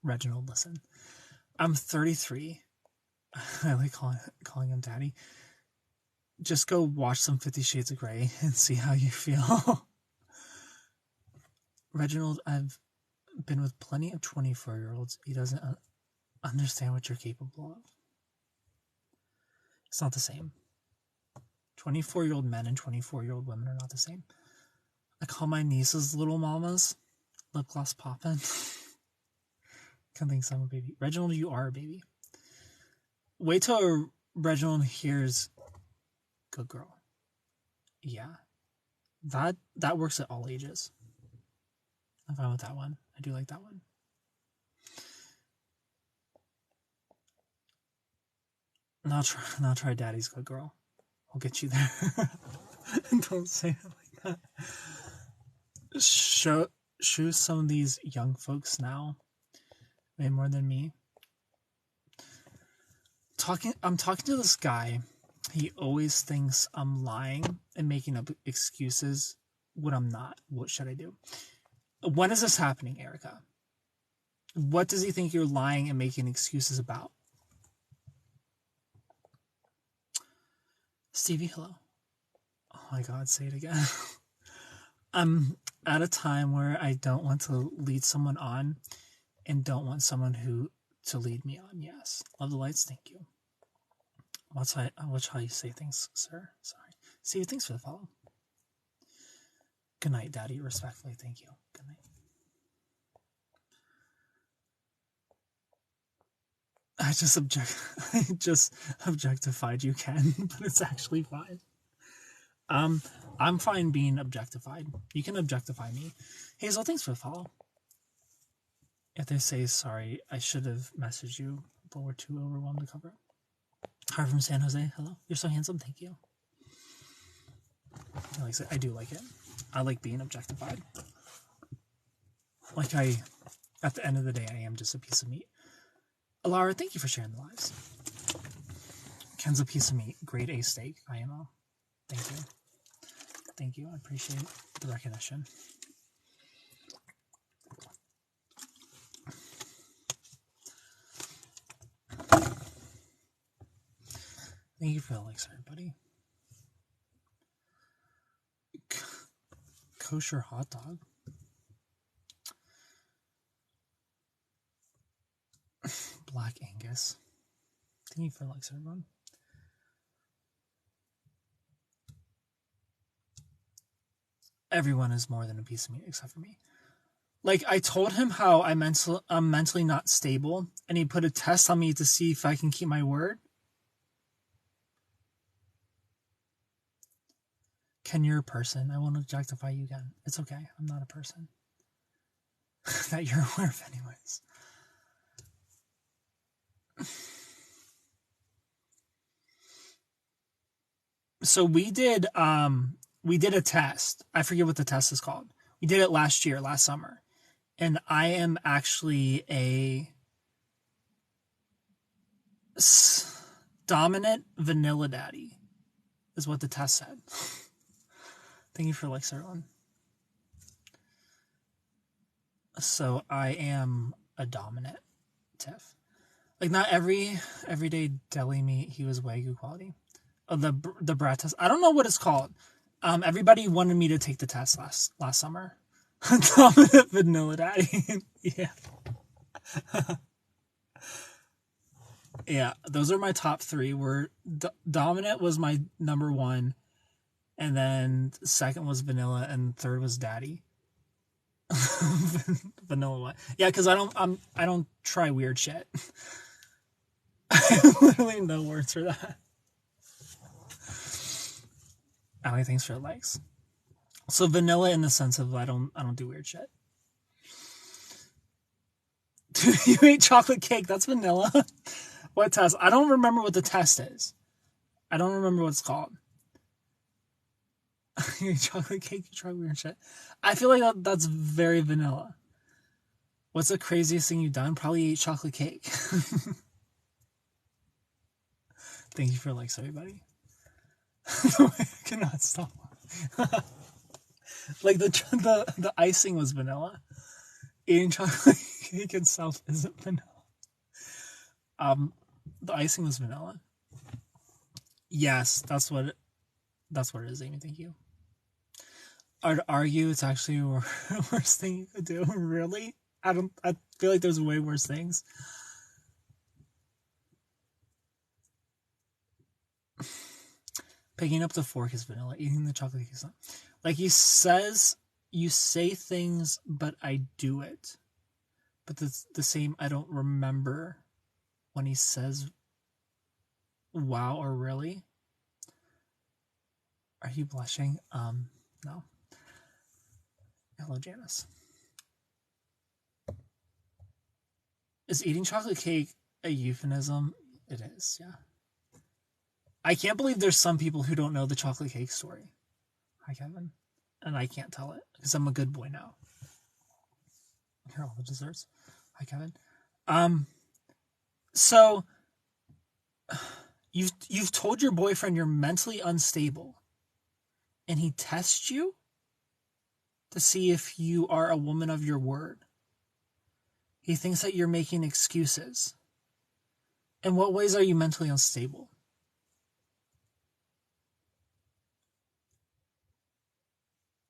Reginald, listen. I'm 33. I like calling him daddy. Just go watch some 50 Shades of Grey and see how you feel. Reginald, I've been with plenty of 24-year-olds. He doesn't understand what you're capable of. It's not the same. 24-year-old men and 24-year-old women are not the same. I call my nieces little mamas. Lip gloss poppin'. Can't think I'm a baby. Reginald, you are a baby. Wait till Reginald hears good girl. Yeah. That works at all ages. I'm fine with that one. I do like that one. Now try daddy's good girl. I'll get you there. Don't say it like that. Shoot some of these young folks now. Way more than me. I'm talking to this guy. He always thinks I'm lying and making up excuses when I'm not. What should I do? When is this happening, Erica? What does he think you're lying and making excuses about? Stevie, hello. Oh my God, say it again. I'm at a time where I don't want to lead someone on and don't want someone to lead me on. Yes. Love the lights. Thank you. Watch how you say things, sir. Sorry. Stevie, thanks for the follow. Good night, Daddy. Respectfully, thank you. Good night. I just objectified you, Ken, but it's actually fine. I'm fine being objectified. You can objectify me. Hazel, thanks for the follow. If they say sorry, I should have messaged you, but we're too overwhelmed to cover it. Hi from San Jose. Hello. You're so handsome. Thank you. I do like it. I like being objectified. Like at the end of the day, I am just a piece of meat. Alara, thank you for sharing the lives. Ken's a piece of meat. Grade A steak. IMO. Thank you. Thank you. I appreciate the recognition. Thank you for the likes, everybody. Kosher hot dog. Black Angus. Thank you for the likes, everyone. Everyone is more than a piece of meat except for me. Like, I told him how I'm mentally not stable, and he put a test on me to see if I can keep my word. Ken, you're a person. I won't objectify you again. It's okay. I'm not a person. That you're aware of anyways. So we did a test. I forget what the test is called. We did it last summer. And I am actually a dominant vanilla daddy, is what the test said. Thank you for likes, everyone. So I am a dominant Tiff. Like, not everyday deli meat, he was Wagyu quality. Oh, the brat test. I don't know what it's called. Everybody wanted me to take the test last summer. Dominant vanilla daddy. Yeah. Yeah, those are my top three. Dominant was my number one, and then second was vanilla, and third was daddy. Vanilla what? Yeah, because I don't try weird shit. I have literally no words for that. Allie, thanks for the likes. So vanilla in the sense of I don't do weird shit. You ate chocolate cake. That's vanilla. What test? I don't remember what the test is. I don't remember what it's called. You ate chocolate cake. You try weird shit. I feel like that's very vanilla. What's the craziest thing you've done? Probably eat chocolate cake. Thank you for likes, everybody. I cannot stop. Like the icing was vanilla. Eating chocolate cake itself isn't vanilla. The icing was vanilla. Yes, that's what it is, Amy. Thank you. I'd argue it's actually the worst thing you could do. Really? I feel like there's way worse things. Picking up the fork is vanilla. Eating the chocolate cake is not. Like, he says, you say things, but I do it. But the same, I don't remember when he says wow or really. Are you blushing? No. Hello, Janice. Is eating chocolate cake a euphemism? It is, yeah. I can't believe there's some people who don't know the chocolate cake story. Hi, Kevin. And I can't tell it because I'm a good boy now. Here are all the desserts. Hi, Kevin. So you've told your boyfriend you're mentally unstable, and he tests you to see if you are a woman of your word. He thinks that you're making excuses. In what ways are you mentally unstable?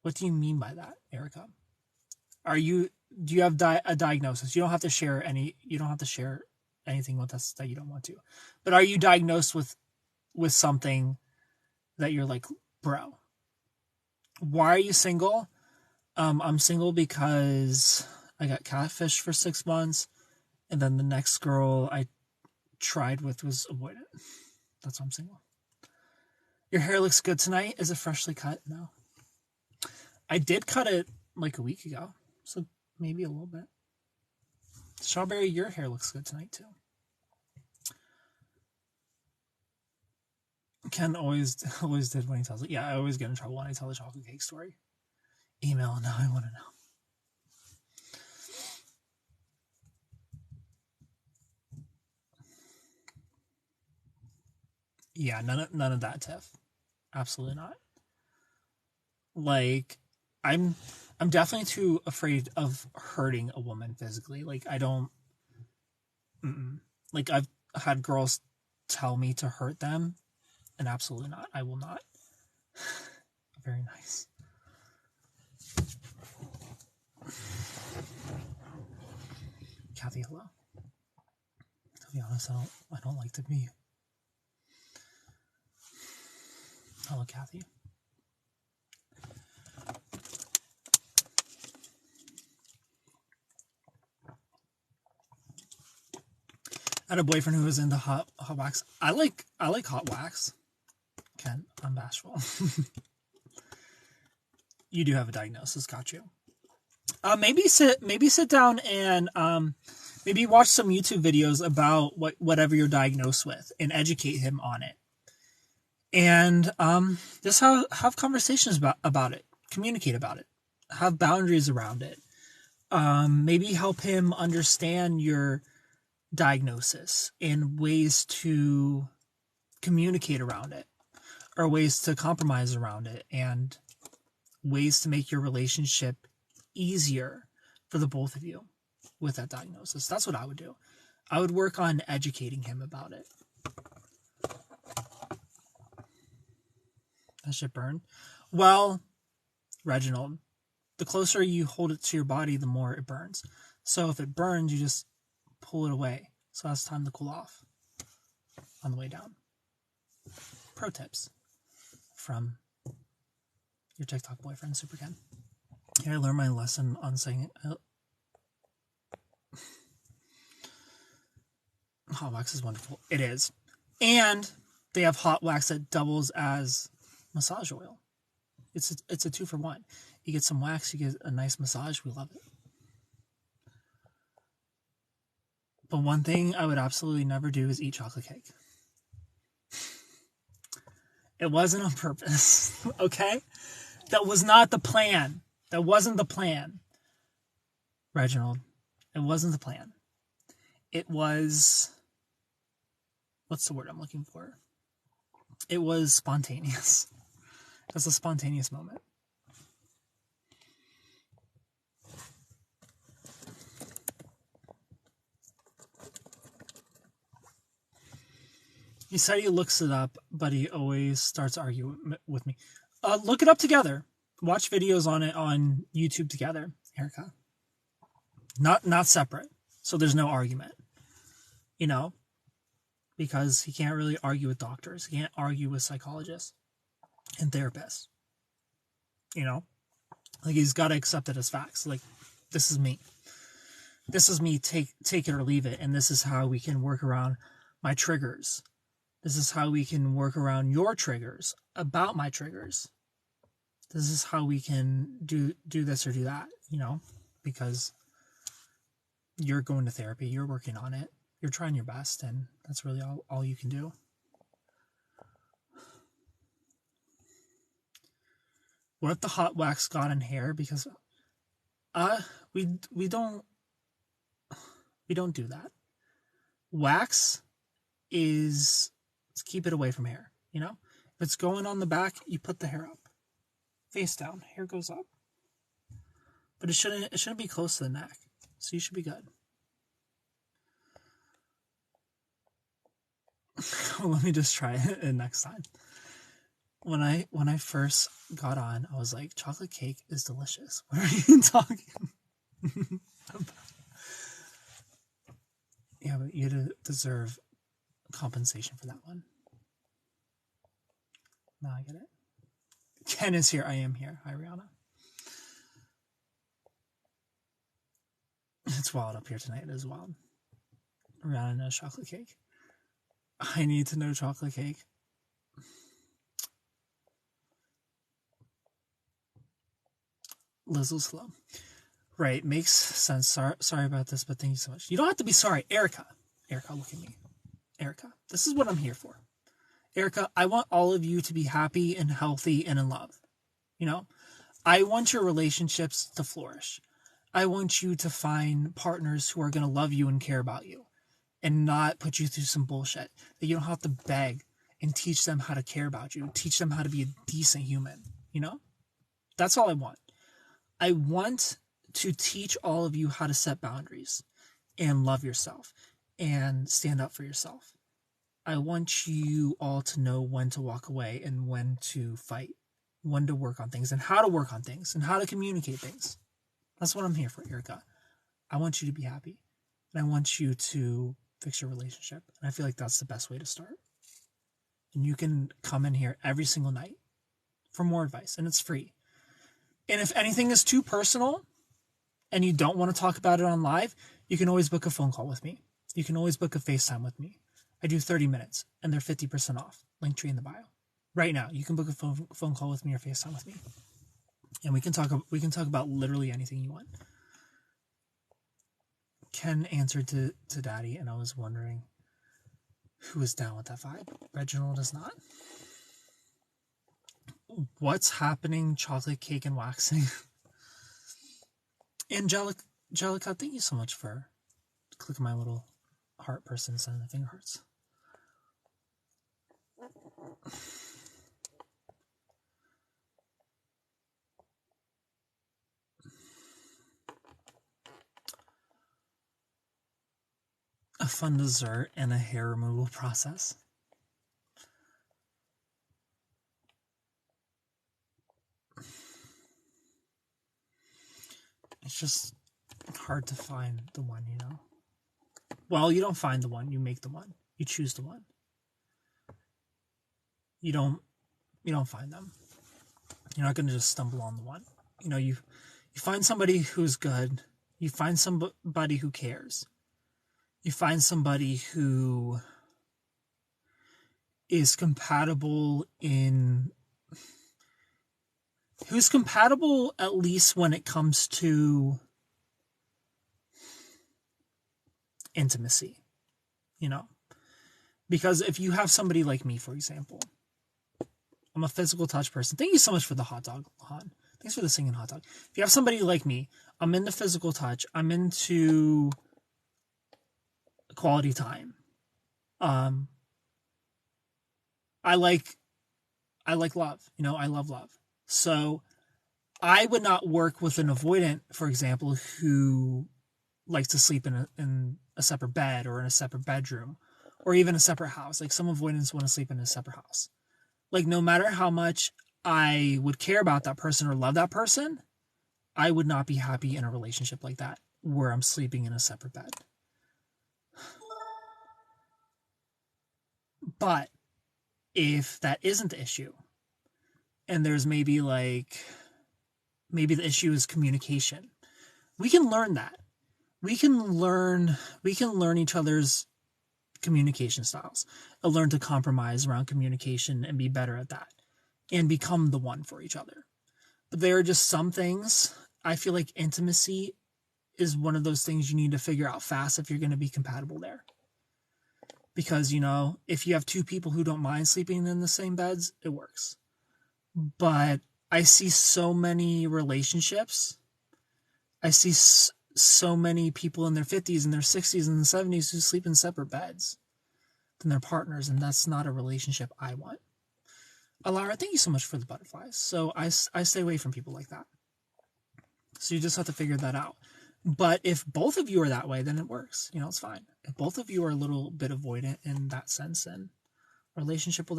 What do you mean by that, Erica? Do you have a diagnosis? You don't have to share anything with us that you don't want to. But are you diagnosed with something that you're like, bro, why are you single? I'm single because I got catfished for 6 months, and then the next girl I tried with was avoidant. That's why I'm single. Your hair looks good tonight. Is it freshly cut? No. I did cut it like a week ago, so maybe a little bit. Strawberry, your hair looks good tonight too. Ken always did when he tells it. Yeah, I always get in trouble when I tell the chocolate cake story. Email, now I want to know. Yeah, none of that, Tiff. Absolutely not. Like, I'm definitely too afraid of hurting a woman physically. Like, I don't. Like, I've had girls tell me to hurt them, and absolutely not. I will not. Very nice. Kathy, hello. To be honest, I don't like to be. Hello, Kathy. I had a boyfriend who was into hot wax. I like hot wax. Ken, I'm bashful. You do have a diagnosis, got you. Maybe sit down and maybe watch some YouTube videos about whatever you're diagnosed with and educate him on it. And just have conversations about it, communicate about it, have boundaries around it. Maybe help him understand your diagnosis and ways to communicate around it, or ways to compromise around it, and ways to make your relationship easier for the both of you with that diagnosis. That's what I would do. I would work on educating him about it. That shit burned. Well, Reginald, the closer you hold it to your body, the more it burns. So if it burns, you just pull it away. So that's time to cool off on the way down. Pro tips from your TikTok boyfriend, Super Ken. Here, I learned my lesson on saying it. Hot wax is wonderful. It is. And they have hot wax that doubles as massage oil. It's a 2-for-1. You get some wax, you get a nice massage. We love it. But one thing I would absolutely never do is eat chocolate cake. It wasn't on purpose, okay? That was not the plan. That wasn't the plan. Reginald, it wasn't the plan. It was... What's the word I'm looking for? It was spontaneous. It was a spontaneous moment. He said he looks it up, but he always starts arguing with me. Look it up together. Watch videos on it on YouTube together, Erica. Not separate. So there's no argument. You know? Because he can't really argue with doctors. He can't argue with psychologists and therapists. You know? Like, he's got to accept it as facts. Like, this is me. This is me, take it or leave it. And this is how we can work around my triggers. This is how we can work around your triggers, about my triggers. This is how we can do this or do that, you know? Because you're going to therapy, you're working on it, you're trying your best, and that's really all you can do. What if the hot wax got in hair? Because we don't do that. Wax is to keep it away from hair, you know? If it's going on the back, you put the hair up. Face down, hair goes up. But it shouldn't be close to the neck. So you should be good. Let me just try it next time. When I first got on, I was like, chocolate cake is delicious. What are you talking about? Yeah, but you deserve compensation for that one. Now I get it. Ken is here. I am here. Hi, Rihanna. It's wild up here tonight. It is wild. Rihanna knows chocolate cake. I need to know chocolate cake. Lizzle's slow. Right, makes sense. Sorry about this, but thank you so much. You don't have to be sorry. Erica, look at me. Erica, this is what I'm here for. Erica, I want all of you to be happy and healthy and in love. You know, I want your relationships to flourish. I want you to find partners who are going to love you and care about you and not put you through some bullshit that you don't have to beg and teach them how to care about you, teach them how to be a decent human. You know, that's all I want. I want to teach all of you how to set boundaries and love yourself and stand up for yourself. I want you all to know when to walk away and when to fight, when to work on things and how to work on things and how to communicate things. That's what I'm here for, Erica. I want you to be happy and I want you to fix your relationship. And I feel like that's the best way to start. And you can come in here every single night for more advice and it's free. And if anything is too personal and you don't want to talk about it on live, you can always book a phone call with me. You can always book a FaceTime with me. I do 30 minutes and they're 50% off. Linktree in the bio. Right now, you can book a phone call with me or FaceTime with me. And we can talk about literally anything you want. Ken answered to Daddy, and I was wondering who is down with that vibe. Reginald is not. What's happening? Chocolate cake and waxing. Angelica, thank you so much for clicking my little heart person, sending the finger hearts. A fun dessert and a hair removal process. It's just hard to find the one, you know? Well, you don't find the one, you make the one. You choose the one. You don't find them. You're not going to just stumble on the one. You know, you find somebody who's good. You find somebody who cares. You find somebody who is compatible who's compatible at least when it comes to intimacy, you know? Because if you have somebody like me, for example, I'm a physical touch person. Thank you so much for the hot dog, Han. Thanks for the singing hot dog. If you have somebody like me, I'm into physical touch. I'm into quality time. I like love. You know, I love love. So I would not work with an avoidant, for example, who likes to sleep in a separate bed or in a separate bedroom or even a separate house. Like some avoidants want to sleep in a separate house. Like no matter how much I would care about that person or love that person, I would not be happy in a relationship like that where I'm sleeping in a separate bed. But if that isn't the issue, and there's maybe the issue is communication, we can learn that. We can learn each other's communication styles and learn to compromise around communication and be better at that and become the one for each other. But there are just some things, I feel like intimacy is one of those things you need to figure out fast if you're going to be compatible there. Because, you know, if you have two people who don't mind sleeping in the same beds, it works. But I see so many relationships. I see so many people in their 50s and their 60s and the 70s who sleep in separate beds than their partners, and that's not a relationship I want. Alara, thank you so much for the butterflies. So I stay away from people like that. So you just have to figure that out. But if both of you are that way, then it works. You know, it's fine. If both of you are a little bit avoidant in that sense, then a relationship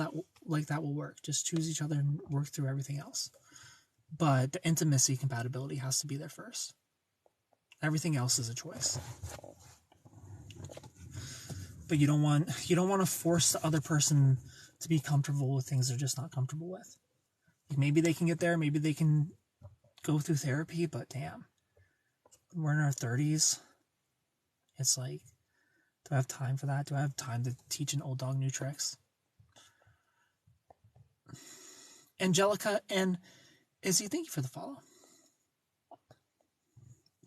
like that will work. Just choose each other and work through everything else. But the intimacy compatibility has to be there first. Everything else is a choice. But you don't want to force the other person to be comfortable with things they're just not comfortable with. Maybe they can get there, maybe they can go through therapy, but damn. We're in our 30s. It's like, do I have time for that? Do I have time to teach an old dog new tricks? Angelica and Izzy, thank you for the follow.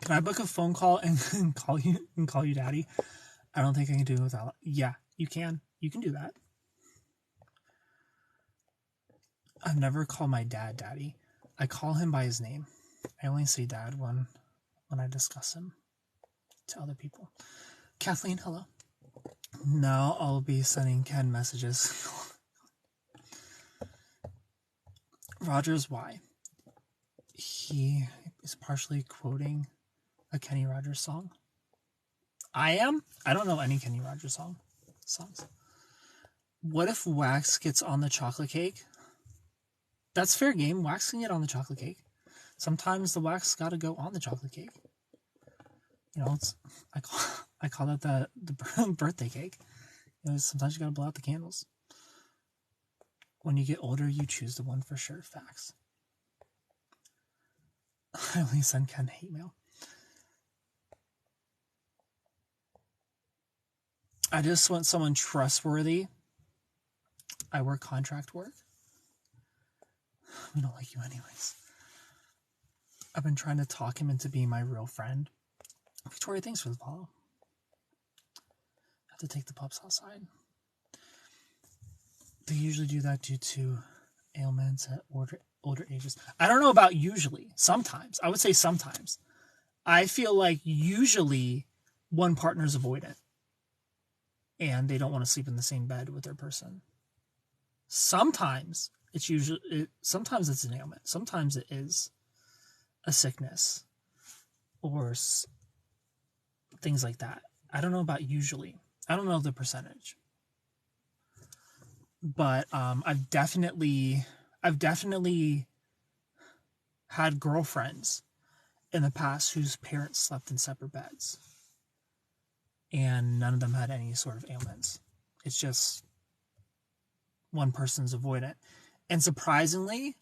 Can I book a phone call and call you daddy? I don't think I can do it without. Yeah, you can. You can do that. I've never called my dad daddy. I call him by his name. I only say dad when I discuss him to other people. Kathleen, hello. Now I'll be sending Ken messages. Rogers, why? He is partially quoting a Kenny Rogers song. I am? I don't know any Kenny Rogers songs. What if wax gets on the chocolate cake? That's fair game. Wax can get on the chocolate cake. Sometimes the wax got to go on the chocolate cake. You know, I call that the birthday cake. You know, sometimes you got to blow out the candles. When you get older, you choose the one for sure. Facts. I only send Ken hate mail. I just want someone trustworthy. I work contract work. We don't like you anyways. I've been trying to talk him into being my real friend. Victoria, thanks for the follow. I have to take the pups outside. They usually do that due to ailments at older ages. I don't know about usually. Sometimes. I would say sometimes. I feel like usually one partner's avoidant and they don't want to sleep in the same bed with their person. Sometimes it's sometimes it's an ailment. Sometimes it is a sickness or things like that. I don't know about usually. I don't know the percentage. But I've definitely had girlfriends in the past whose parents slept in separate beds. And none of them had any sort of ailments. It's just one person's avoidant. And surprisingly,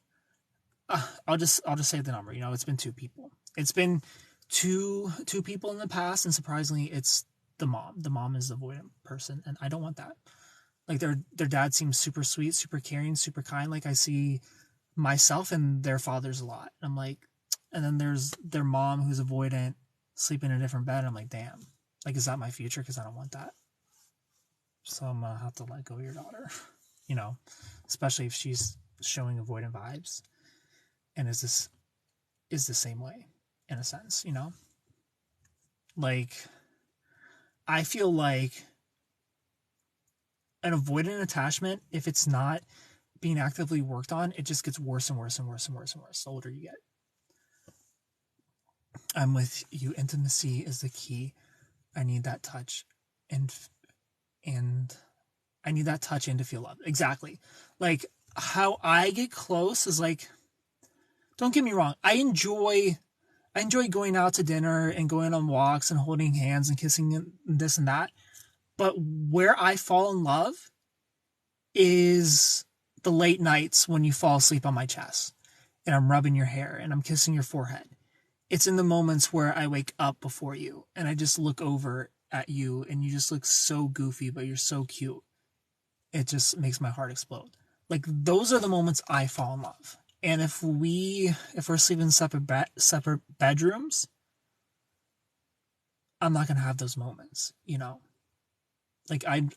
I'll just say the number. You know, it's been 2 people. It's been two people in the past, and surprisingly, it's the mom. The mom is the avoidant person, and I don't want that. Like their dad seems super sweet, super caring, super kind. Like I see myself and their fathers a lot. I'm like, and then there's their mom who's avoidant, sleeping in a different bed. I'm like, damn. Like, is that my future? Because I don't want that. So I'm gonna have to let go of your daughter. You know, especially if she's showing avoidant vibes, and is the same way in a sense. You know, like I feel like an avoidant attachment, if it's not being actively worked on, it just gets worse and worse and worse and worse and worse the older you get. I'm with you. Intimacy is the key. I need that touch and I need that touch and to feel love. Exactly. Like how I get close is like, don't get me wrong. I enjoy going out to dinner and going on walks and holding hands and kissing and this and that. But where I fall in love is the late nights when you fall asleep on my chest and I'm rubbing your hair and I'm kissing your forehead. It's in the moments where I wake up before you and I just look over at you and you just look so goofy, but you're so cute. It just makes my heart explode. Like those are the moments I fall in love. And if we're sleeping in separate bedrooms, I'm not going to have those moments, you know? Like I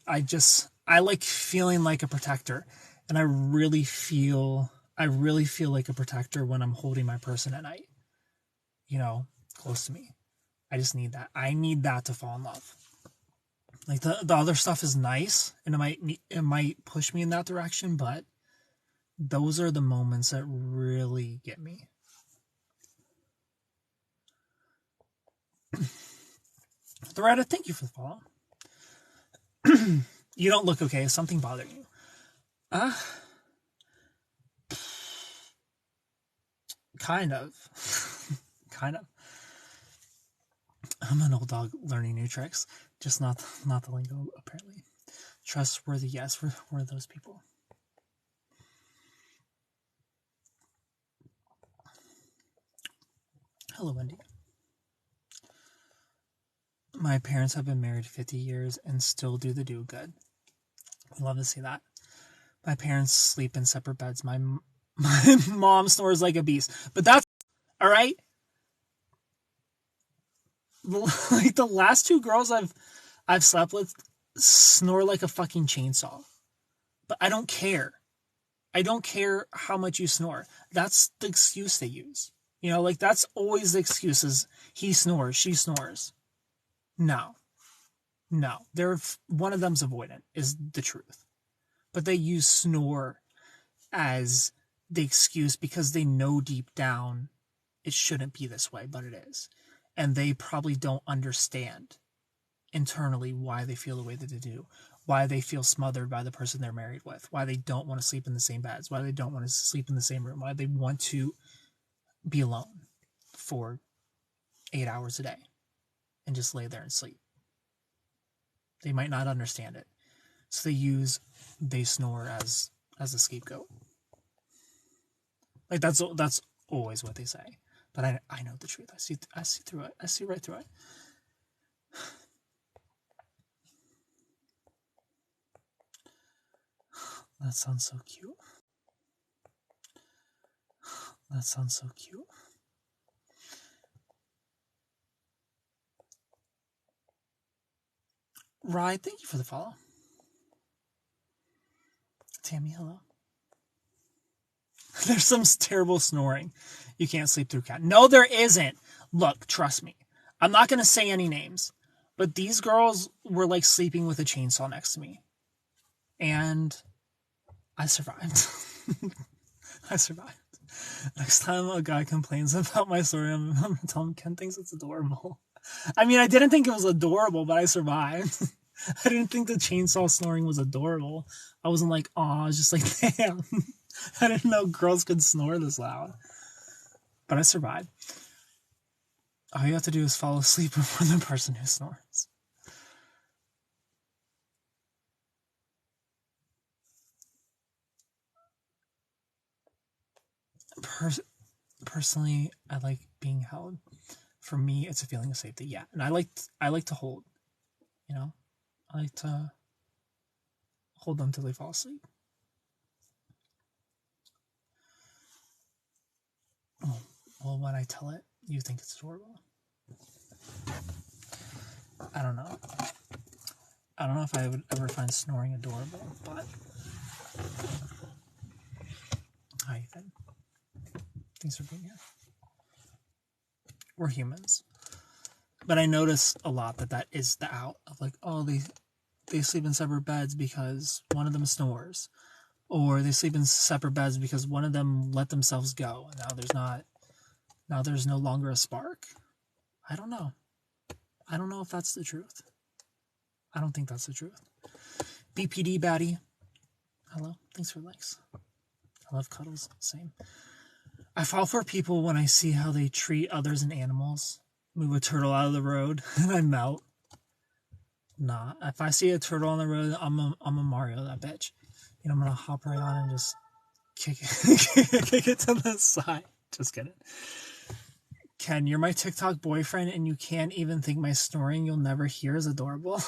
like feeling like a protector, and I really feel like a protector when I'm holding my person at night, you know, close to me. I just need that. I need that to fall in love. Like the other stuff is nice, and it might push me in that direction, but those are the moments that really get me. Loretta, thank you for the follow. You don't look okay. Is something bothering you? Kind of. Kind of. I'm an old dog learning new tricks. Just not the lingo, apparently. Trustworthy, yes, we're those people. Hello, Wendy. My parents have been married 50 years and still do good. I love to see that. My parents sleep in separate beds. My mom snores like a beast. But that's all right. Like the last two girls I've slept with snore like a fucking chainsaw. But I don't care. I don't care how much you snore. That's the excuse they use. You know, like that's always the excuse is he snores, she snores. No. No. One of them's avoidant is the truth. But they use snore as the excuse because they know deep down it shouldn't be this way, but it is. And they probably don't understand internally why they feel the way that they do, why they feel smothered by the person they're married with, why they don't want to sleep in the same beds, why they don't want to sleep in the same room, why they want to be alone for 8 hours a day and just lay there and sleep. They might not understand it. So they snore as a scapegoat. Like that's always what they say. But I know the truth. I see through it. I see right through it. That sounds so cute. That sounds so cute. Rye, thank you for the follow. Tammy, hello. There's some terrible snoring. You can't sleep through cat. No, there isn't. Look, trust me. I'm not going to say any names, but these girls were like sleeping with a chainsaw next to me. And I survived. I survived. Next time a guy complains about my story, I'm going to tell him Ken thinks it's adorable. I mean, I didn't think it was adorable, but I survived. I didn't think the chainsaw snoring was adorable. I wasn't like, aw, I was just like, damn. I didn't know girls could snore this loud. But I survived. All you have to do is fall asleep before the person who snores. Personally, I like being held. For me, it's a feeling of safety. Yeah, and I like to hold. You know, I like to hold them till they fall asleep. Oh, well, when I tell it, you think it's adorable. I don't know. I don't know if I would ever find snoring adorable, but hi, Ethan. Thanks for being here. We're humans. But I notice a lot that is the out of like, oh, they sleep in separate beds because one of them snores. Or they sleep in separate beds because one of them let themselves go. And now there's no longer a spark. I don't know. I don't know if that's the truth. I don't think that's the truth. BPD baddie. Hello. Thanks for likes. I love cuddles. Same. I fall for people when I see how they treat others and animals. Move a turtle out of the road and I melt. Nah, if I see a turtle on the road, I'm a Mario that bitch. You know, I'm gonna hop right on and just kick it to the side. Just kidding. Ken, you're my TikTok boyfriend and you can't even think my snoring you'll never hear is adorable.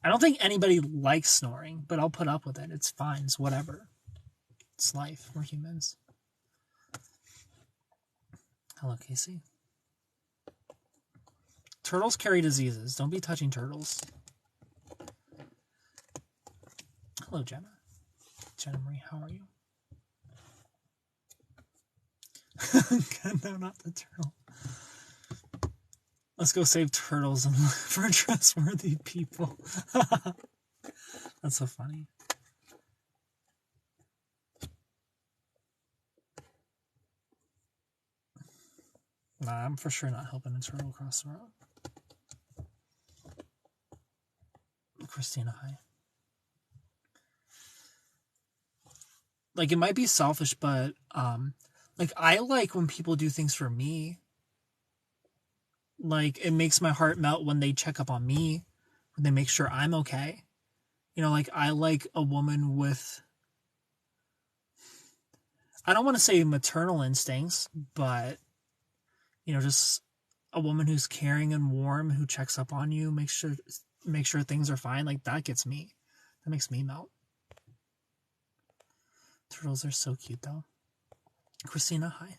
I don't think anybody likes snoring, but I'll put up with it. It's fine. It's whatever. It's life. We're humans. Hello, Casey. Turtles carry diseases. Don't be touching turtles. Hello, Jenna. Jenna Marie, how are you? No, not the turtle. Let's go save turtles and look for trustworthy people. That's so funny. Nah, I'm for sure not helping a turtle cross the road. Christina, hi. Like, it might be selfish, but like, I like when people do things for me. Like, it makes my heart melt when they check up on me, when they make sure I'm okay. You know, like, I like a woman with, I don't want to say maternal instincts, but, you know, just a woman who's caring and warm, who checks up on you, make sure things are fine. Like, that gets me. That makes me melt. Turtles are so cute, though. Christina, hi.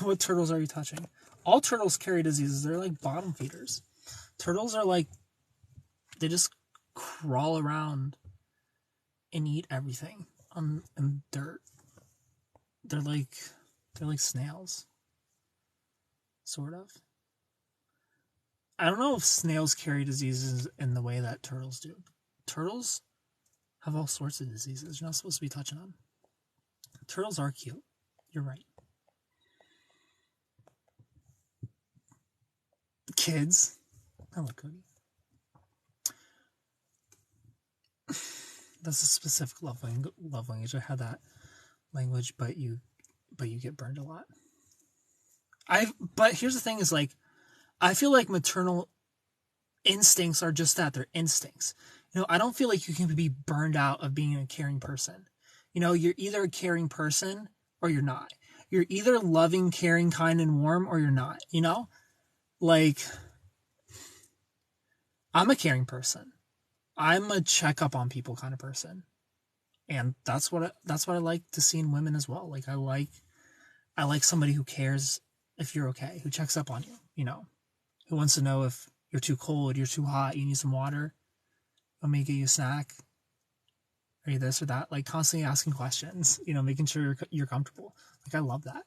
What turtles are you touching? All turtles carry diseases. They're like bottom feeders. Turtles are like, they just crawl around and eat everything in dirt. They're like snails, sort of. I don't know if snails carry diseases in the way that turtles do. Turtles have all sorts of diseases you're not supposed to be touching on. Turtles are cute. You're right. Kids. Hello, Cody. That's a specific love language. I had that language, but you get burned a lot. But here's the thing: is like, I feel like maternal instincts are just that. They're instincts. I don't feel like you can be burned out of being a caring person. You're either a caring person or you're not. You're either loving, caring, kind, and warm, or you're not. Like, I'm a caring person. I'm a check up on people kind of person, and that's what I like to see in women as well. Like, I like somebody who cares if you're okay, who checks up on you. Who wants to know if you're too cold, you're too hot, you need some water, let me get you a snack, are you this or that? Like, constantly asking questions, making sure you're comfortable. Like, I love that.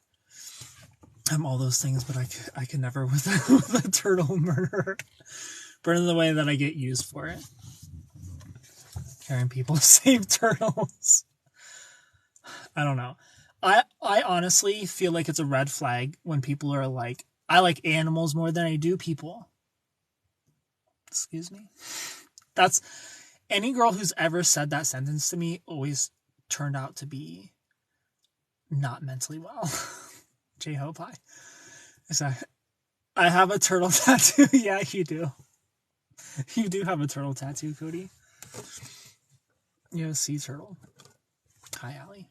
I'm all those things, but I can never with a turtle murderer. Burn in the way that I get used for it. Carrying people to save turtles. I don't know. I honestly feel like it's a red flag when people are like, I like animals more than I do people. Excuse me? That's, any girl who's ever said that sentence to me always turned out to be not mentally well. J-Hope, hi. I have a turtle tattoo. Yeah, you do. You do have a turtle tattoo, Cody. You have a sea turtle. Hi, Allie.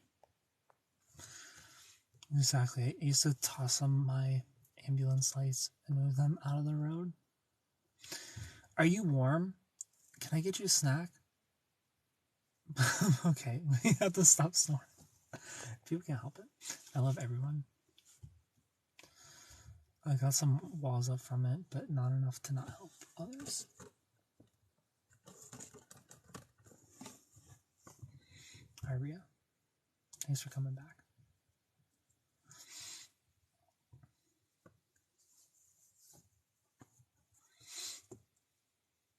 Exactly. I used to toss them my ambulance lights and move them out of the road. Are you warm? Can I get you a snack? Okay, we have to stop snoring. People can't help it. I love everyone. I got some walls up from it, but not enough to not help others. Hi, Rhea. Thanks for coming back.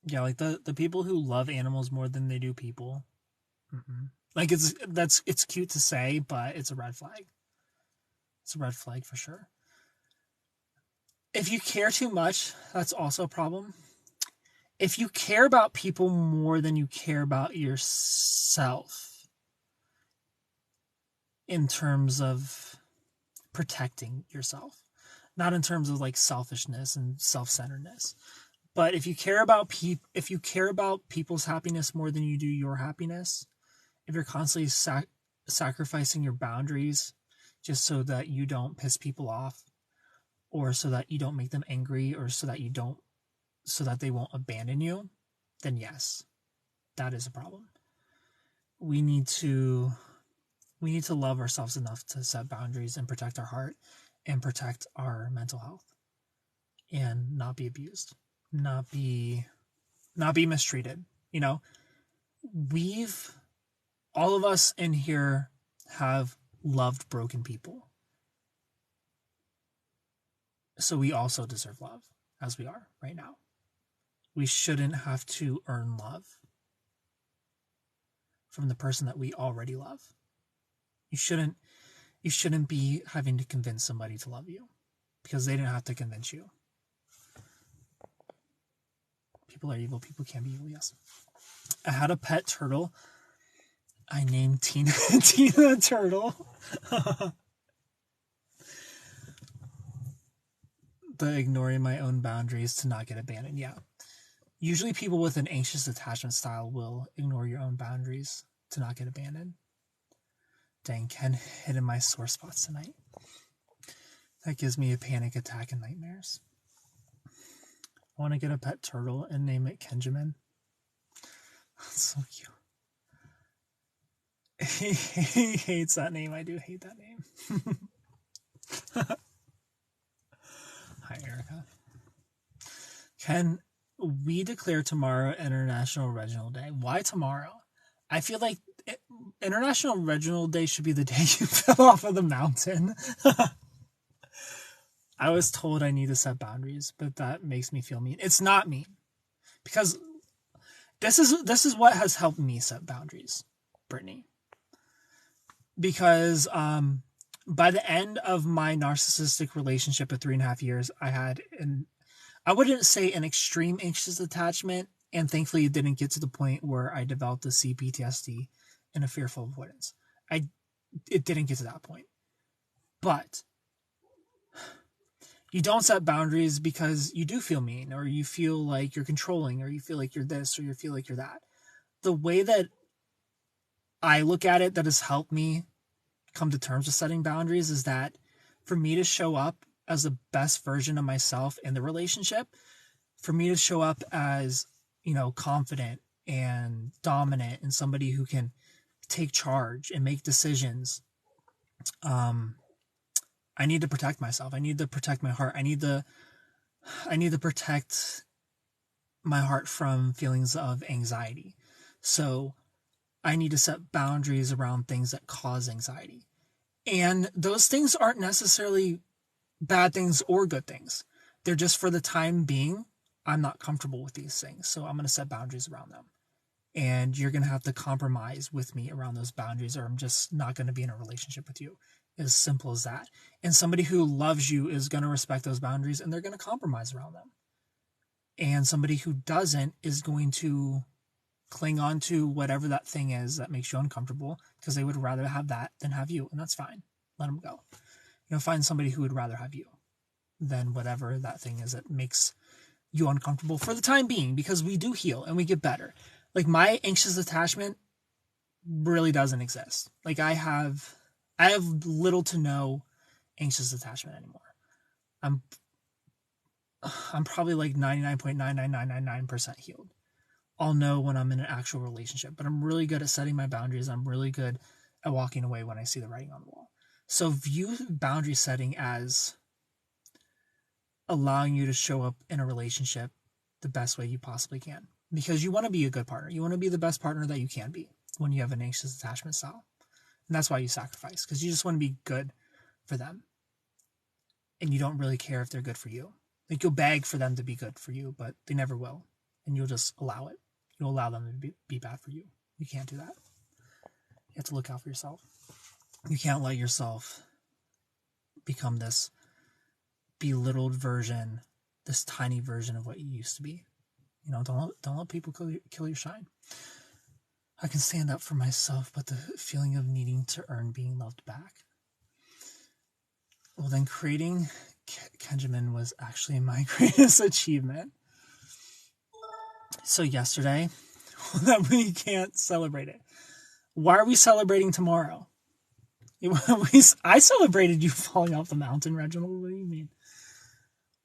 Yeah, like the people who love animals more than they do people. Like, it's cute to say, but it's a red flag. It's a red flag for sure. If you care too much, that's also a problem. If you care about people more than you care about yourself, in terms of protecting yourself, not in terms of like selfishness and self-centeredness, but if you care about people's happiness more than you do your happiness, if you're constantly sacrificing your boundaries just so that you don't piss people off, or so that you don't make them angry, or so that they won't abandon you, then yes, that is a problem. We need to love ourselves enough to set boundaries and protect our heart and protect our mental health and not be abused, not be mistreated. All of us in here have loved broken people. So we also deserve love as we are right now. We shouldn't have to earn love from the person that we already love. You shouldn't be having to convince somebody to love you, because they didn't have to convince you. People are evil. People can be evil, yes. I had a pet turtle. I named Tina Tina Turtle. The ignoring my own boundaries to not get abandoned. Yeah. Usually people with an anxious attachment style will ignore your own boundaries to not get abandoned. Dang, Ken hit in my sore spots tonight. That gives me a panic attack and nightmares. I want to get a pet turtle and name it Kenjamin. That's so cute. He hates that name. I do hate that name. Hi, Erica. Can we declare tomorrow International Original Day? Why tomorrow? I feel like International Original Day should be the day you fell off of the mountain. I was told I need to set boundaries, but that makes me feel mean. It's not mean, because this is what has helped me set boundaries, Brittany. Because by the end of my narcissistic relationship of 3.5 years, I wouldn't say an extreme anxious attachment, and thankfully it didn't get to the point where I developed a CPTSD and a fearful avoidance. It didn't get to that point. But you don't set boundaries because you do feel mean, or you feel like you're controlling, or you feel like you're this, or you feel like you're that. The way that I look at it that has helped me come to terms with setting boundaries is that for me to show up as the best version of myself in the relationship, for me to show up as, confident and dominant and somebody who can take charge and make decisions, I need to protect myself. I need to protect my heart. I need to protect my heart from feelings of anxiety. So I need to set boundaries around things that cause anxiety. And those things aren't necessarily bad things or good things. They're just, for the time being, I'm not comfortable with these things. So I'm going to set boundaries around them. And you're going to have to compromise with me around those boundaries, or I'm just not going to be in a relationship with you. As simple as that. And somebody who loves you is going to respect those boundaries, and they're going to compromise around them. And somebody who doesn't is going to cling on to whatever that thing is that makes you uncomfortable, because they would rather have that than have you. And that's fine. Let them go. Find somebody who would rather have you than whatever that thing is that makes you uncomfortable for the time being, because we do heal and we get better. Like, my anxious attachment really doesn't exist. Like, I have little to no anxious attachment anymore. I'm probably like 99.99999% healed. I'll know when I'm in an actual relationship, but I'm really good at setting my boundaries. I'm really good at walking away when I see the writing on the wall. So view boundary setting as allowing you to show up in a relationship the best way you possibly can, because you want to be a good partner. You want to be the best partner that you can be when you have an anxious attachment style. And that's why you sacrifice, because you just want to be good for them. And you don't really care if they're good for you. Like, you'll beg for them to be good for you, but they never will. And you'll just allow it. You'll allow them to be bad for you. You can't do that. You have to look out for yourself. You can't let yourself become this belittled version, this tiny version of what you used to be. Don't let people kill your shine. I can stand up for myself, but the feeling of needing to earn being loved back. Well, then creating Kenjamin was actually my greatest achievement. So yesterday, that we can't celebrate it. Why are we celebrating tomorrow? I celebrated you falling off the mountain, Reginald. What do you mean?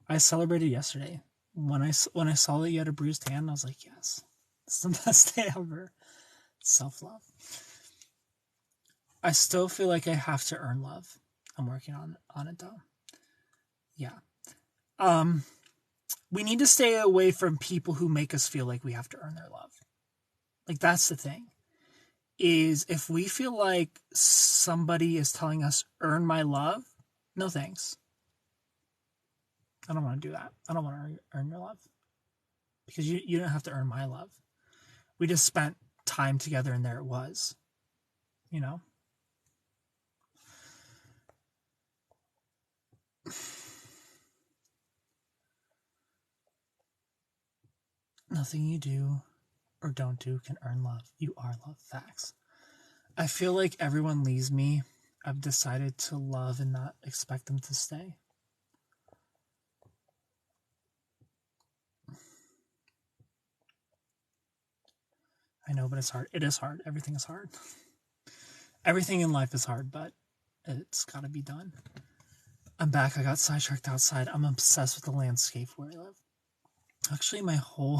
I celebrated yesterday. When I saw that you had a bruised hand, I was like, yes, it's the best day ever. Self-love. I still feel like I have to earn love. I'm working on it though. Yeah. We need to stay away from people who make us feel like we have to earn their love. Like, that's the thing. Is if we feel like somebody is telling us, earn my love, no thanks. I don't want to do that. I don't want to earn your love. Because you don't have to earn my love. We just spent time together, and there it was. Nothing you do or don't do can earn love. You are love. Facts. I feel like everyone leaves me. I've decided to love and not expect them to stay. I know, but it's hard. It is hard. Everything is hard. Everything in life is hard, but it's got to be done. I'm back. I got sidetracked outside. I'm obsessed with the landscape where I live. Actually, my whole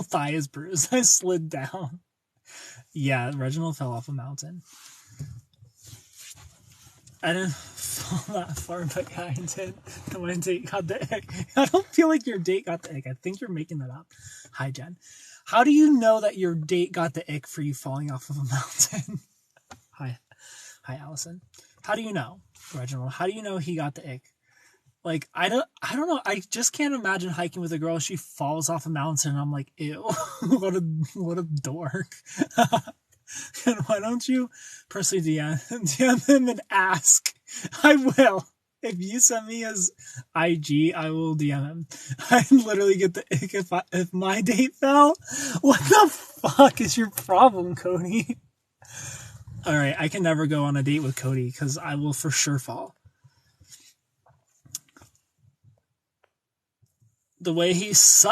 thigh is bruised. I slid down. Yeah, Reginald fell off a mountain. I didn't fall that far, but yeah, I did. My date got the ick. I don't feel like your date got the ick. I think you're making that up. Hi, Jen. How do you know that your date got the ick for you falling off of a mountain? Hi, Allison. How do you know, Reginald? How do you know he got the ick? Like, I don't know. I just can't imagine hiking with a girl. She falls off a mountain. And I'm like, ew, what a dork. And why don't you personally DM him and ask? I will. If you send me his IG, I will DM him. I literally get the ick if my date fell. What the fuck is your problem, Cody? All right, I can never go on a date with Cody because I will for sure fall. The way he just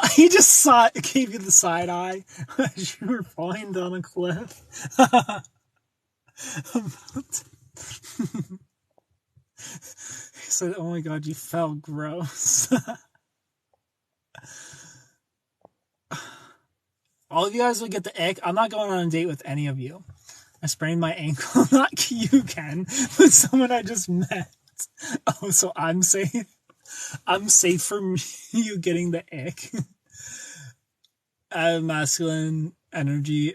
gave you the side eye as you were falling down a cliff. He said, "Oh my god, you fell, gross." All of you guys will get the ick. I'm not going on a date with any of you. I sprained my ankle. Not you, Ken, but someone I just met. Oh, so I'm safe. I'm safe from you getting the ick. I have masculine energy.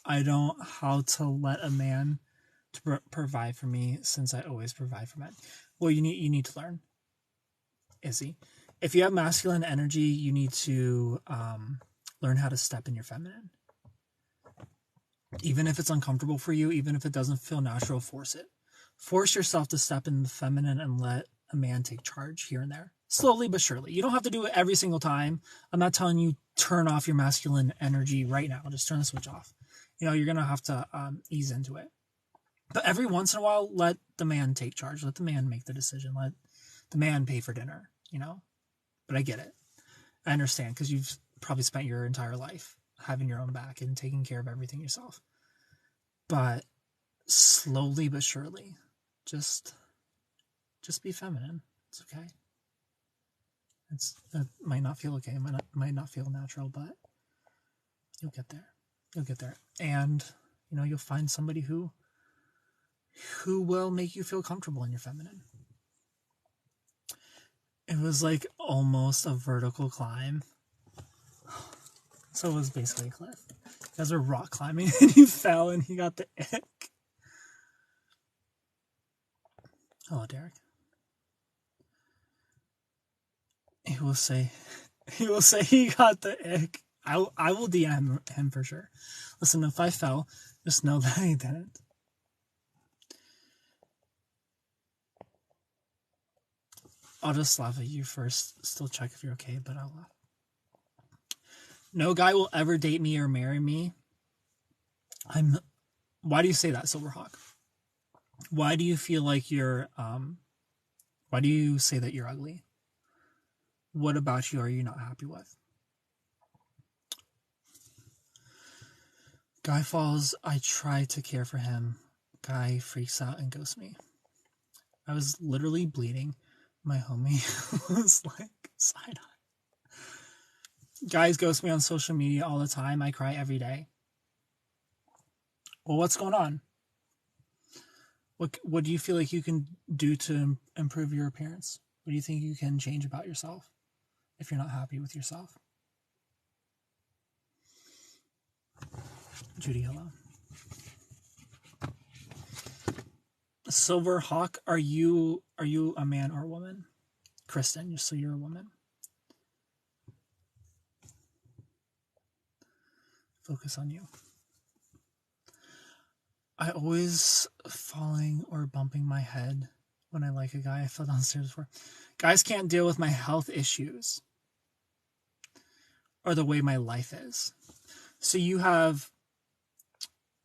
I don't how to let a man to provide for me since I always provide for men. Well, you need to learn, Izzy. If you have masculine energy, you need to learn how to step in your feminine. Even if it's uncomfortable for you, even if it doesn't feel natural, force it. Force yourself to step in the feminine and let a man take charge here and there. Slowly but surely. You don't have to do it every single time. I'm not telling you turn off your masculine energy right now. Just turn the switch off. You're going to have to ease into it. But every once in a while, let the man take charge. Let the man make the decision. Let the man pay for dinner, But I get it. I understand because you've probably spent your entire life having your own back and taking care of everything yourself. But slowly but surely, just be feminine. It's okay. It might not feel okay. It might not feel natural, but you'll get there. You'll get there. And, you'll find somebody who will make you feel comfortable in your feminine. It was like almost a vertical climb. So it was basically a cliff. You guys were rock climbing and you fell and you got the ick. Hello, Derek. He will say he got the ick. I will DM him for sure. Listen, if I fell, just know that he didn't. I'll just laugh at you first. Still check if you're okay, but I'll laugh. No guy will ever date me or marry me. Why do you say that, Silverhawk? Why do you feel like you're why do you say that you're ugly? What about you are you not happy with? Guy falls, I try to care for him. Guy freaks out and ghosts me. I was literally bleeding. My homie was like side eye. Guys ghost me on social media all the time. I cry every day. Well, what's going on? What do you feel like you can do to improve your appearance? What do you think you can change about yourself if you're not happy with yourself? Judy, hello. Silverhawk, are you a man or a woman? Kristen, so you're a woman. Focus on you. I always falling or bumping my head when I like a guy. I fell downstairs before. Guys can't deal with my health issues or the way my life is. So you have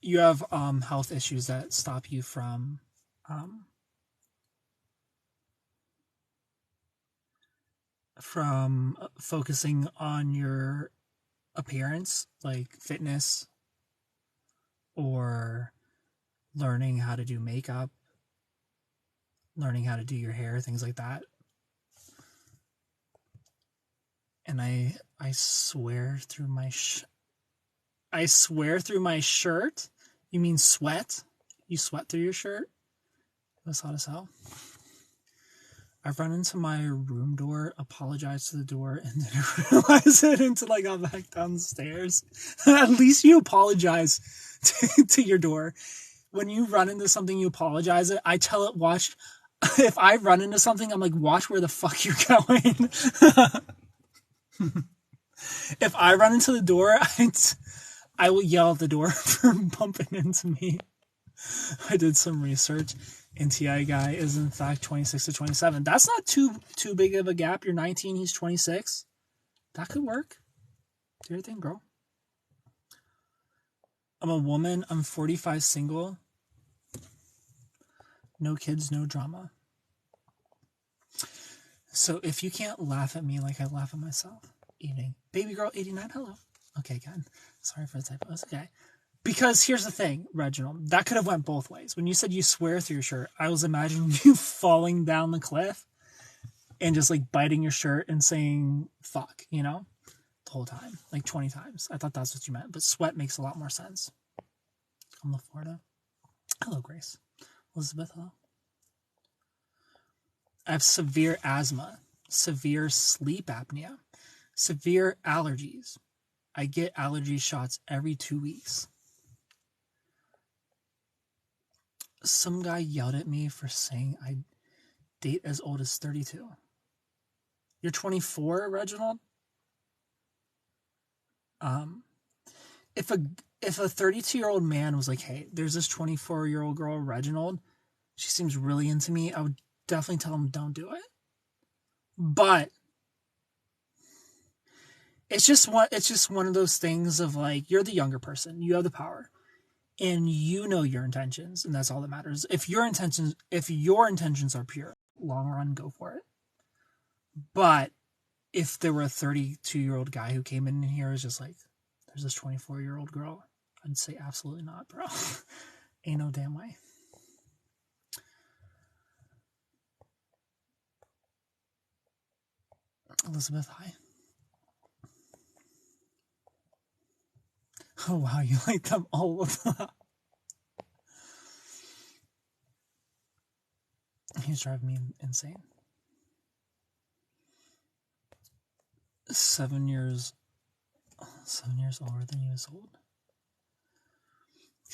health issues that stop you from focusing on your appearance, like fitness, or learning how to do makeup, learning how to do your hair, things like that. And I swear through my shirt. You mean sweat? You sweat through your shirt? That's hot as hell. I've run into my room door, apologized to the door, and didn't realize it until I got back downstairs. At least you apologize to your door. When you run into something, you apologize it. I tell it, watch. If I run into something, I'm like, watch where the fuck you're going. If I run into the door, I will yell at the door for bumping into me. I did some research. NTI guy is in fact 26 to 27. That's not too big of a gap. You're 19, he's 26. That could work. Do your thing, girl. I'm a woman. I'm 45, single. No kids, no drama. So if you can't laugh at me like I laugh at myself. Evening. Baby girl 89, hello. Okay, again. Sorry for the typo. It's okay. Because here's the thing, Reginald, that could have went both ways. When you said you swear through your shirt, I was imagining you falling down the cliff and just like biting your shirt and saying fuck, you know, the whole time, like 20 times. I thought that's what you meant, but sweat makes a lot more sense. I'm La Florida. Hello, Grace. Elizabeth, hello. I have severe asthma, severe sleep apnea, severe allergies. I get allergy shots every 2 weeks. Some guy yelled at me for saying I date as old as 32. You're 24, Reginald? If a 32-year-old man was like, hey, there's this 24-year-old girl, Reginald, she seems really into me, I would definitely tell him don't do it. But it's just one of those things of like, you're the younger person, you have the power. And you know your intentions, and that's all that matters. If your intentions are pure, long run, go for it. But if there were a 32-year-old guy who came in here and was just like, there's this 24-year-old girl, I'd say absolutely not, bro. Ain't no damn way. Elizabeth, hi. Oh wow, you like them all of them. He's driving me insane. 7 years older than you is old.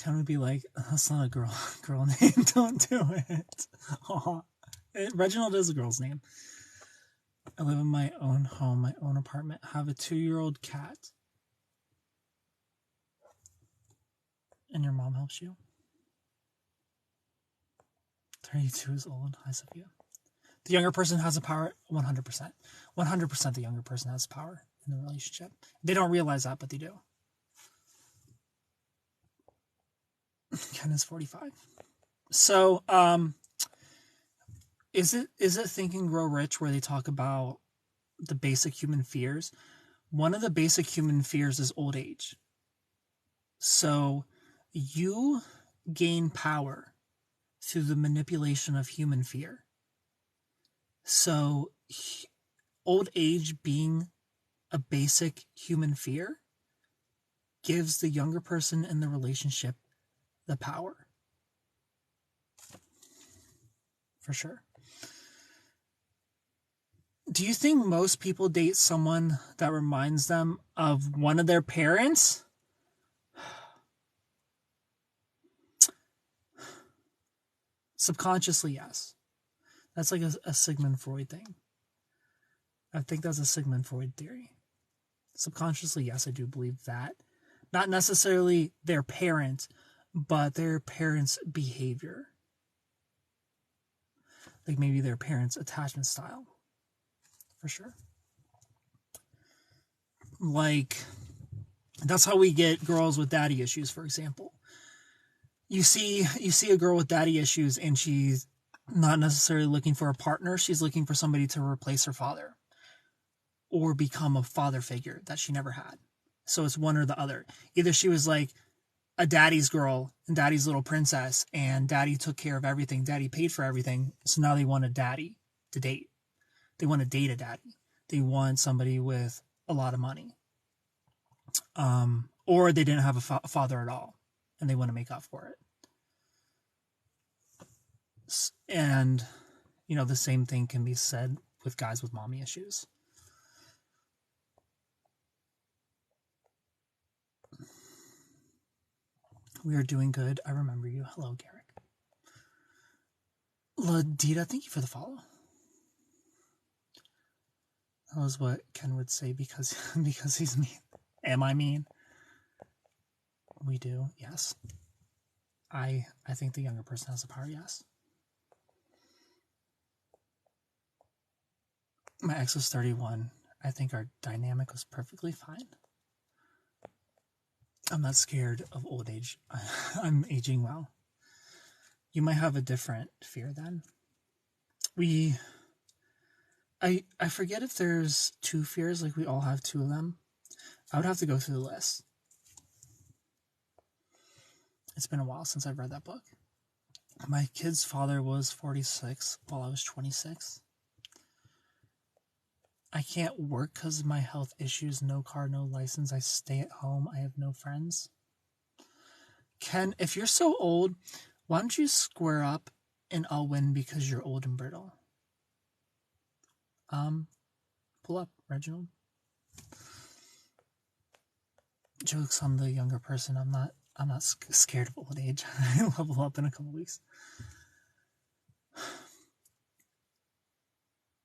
Kind of be like, that's not a girl name. Don't do it. Aww. Reginald is a girl's name. I live in my own home, my own apartment. Have a 2-year-old cat. And your mom helps you? 32 is old. Hi, Sophia. The younger person has the power. 100%. 100% the younger person has power in the relationship. They don't realize that, but they do. Ken is 45. So, is it Think and Grow Rich where they talk about the basic human fears? One of the basic human fears is old age. So, you gain power through the manipulation of human fear. So, old age being a basic human fear gives the younger person in the relationship the power. For sure. Do you think most people date someone that reminds them of one of their parents? Subconsciously, yes. That's like a Sigmund Freud thing. I think that's a Sigmund Freud theory. Subconsciously, yes, I do believe that. Not necessarily their parent, but their parents' behavior. Like maybe their parents' attachment style. For sure. Like, that's how we get girls with daddy issues, for example. You see a girl with daddy issues and she's not necessarily looking for a partner. She's looking for somebody to replace her father or become a father figure that she never had. So it's one or the other. Either she was like a daddy's girl and daddy's little princess and daddy took care of everything. Daddy paid for everything. So now they want a daddy to date. They want to date a daddy. They want somebody with a lot of money. Or they didn't have a father at all and they want to make up for it. And, you know, the same thing can be said with guys with mommy issues. We are doing good. I remember you. Hello, Garrick. Ladita, thank you for the follow. That was what Ken would say because he's mean. Am I mean? We do, yes. I think the younger person has the power, yes. My ex was 31. I think our dynamic was perfectly fine. I'm not scared of old age. I'm aging well. You might have a different fear then. I forget if there's 2 fears, like we all have 2 of them. I would have to go through the list. It's been a while since I've read that book. My kid's father was 46 while I was 26. I can't work because of my health issues. No car, no license. I stay at home. I have no friends. Ken, if you're so old, why don't you square up and I'll win because you're old and brittle? Pull up, Reginald. Jokes on the younger person. I'm not scared of old age. I level up in a couple weeks.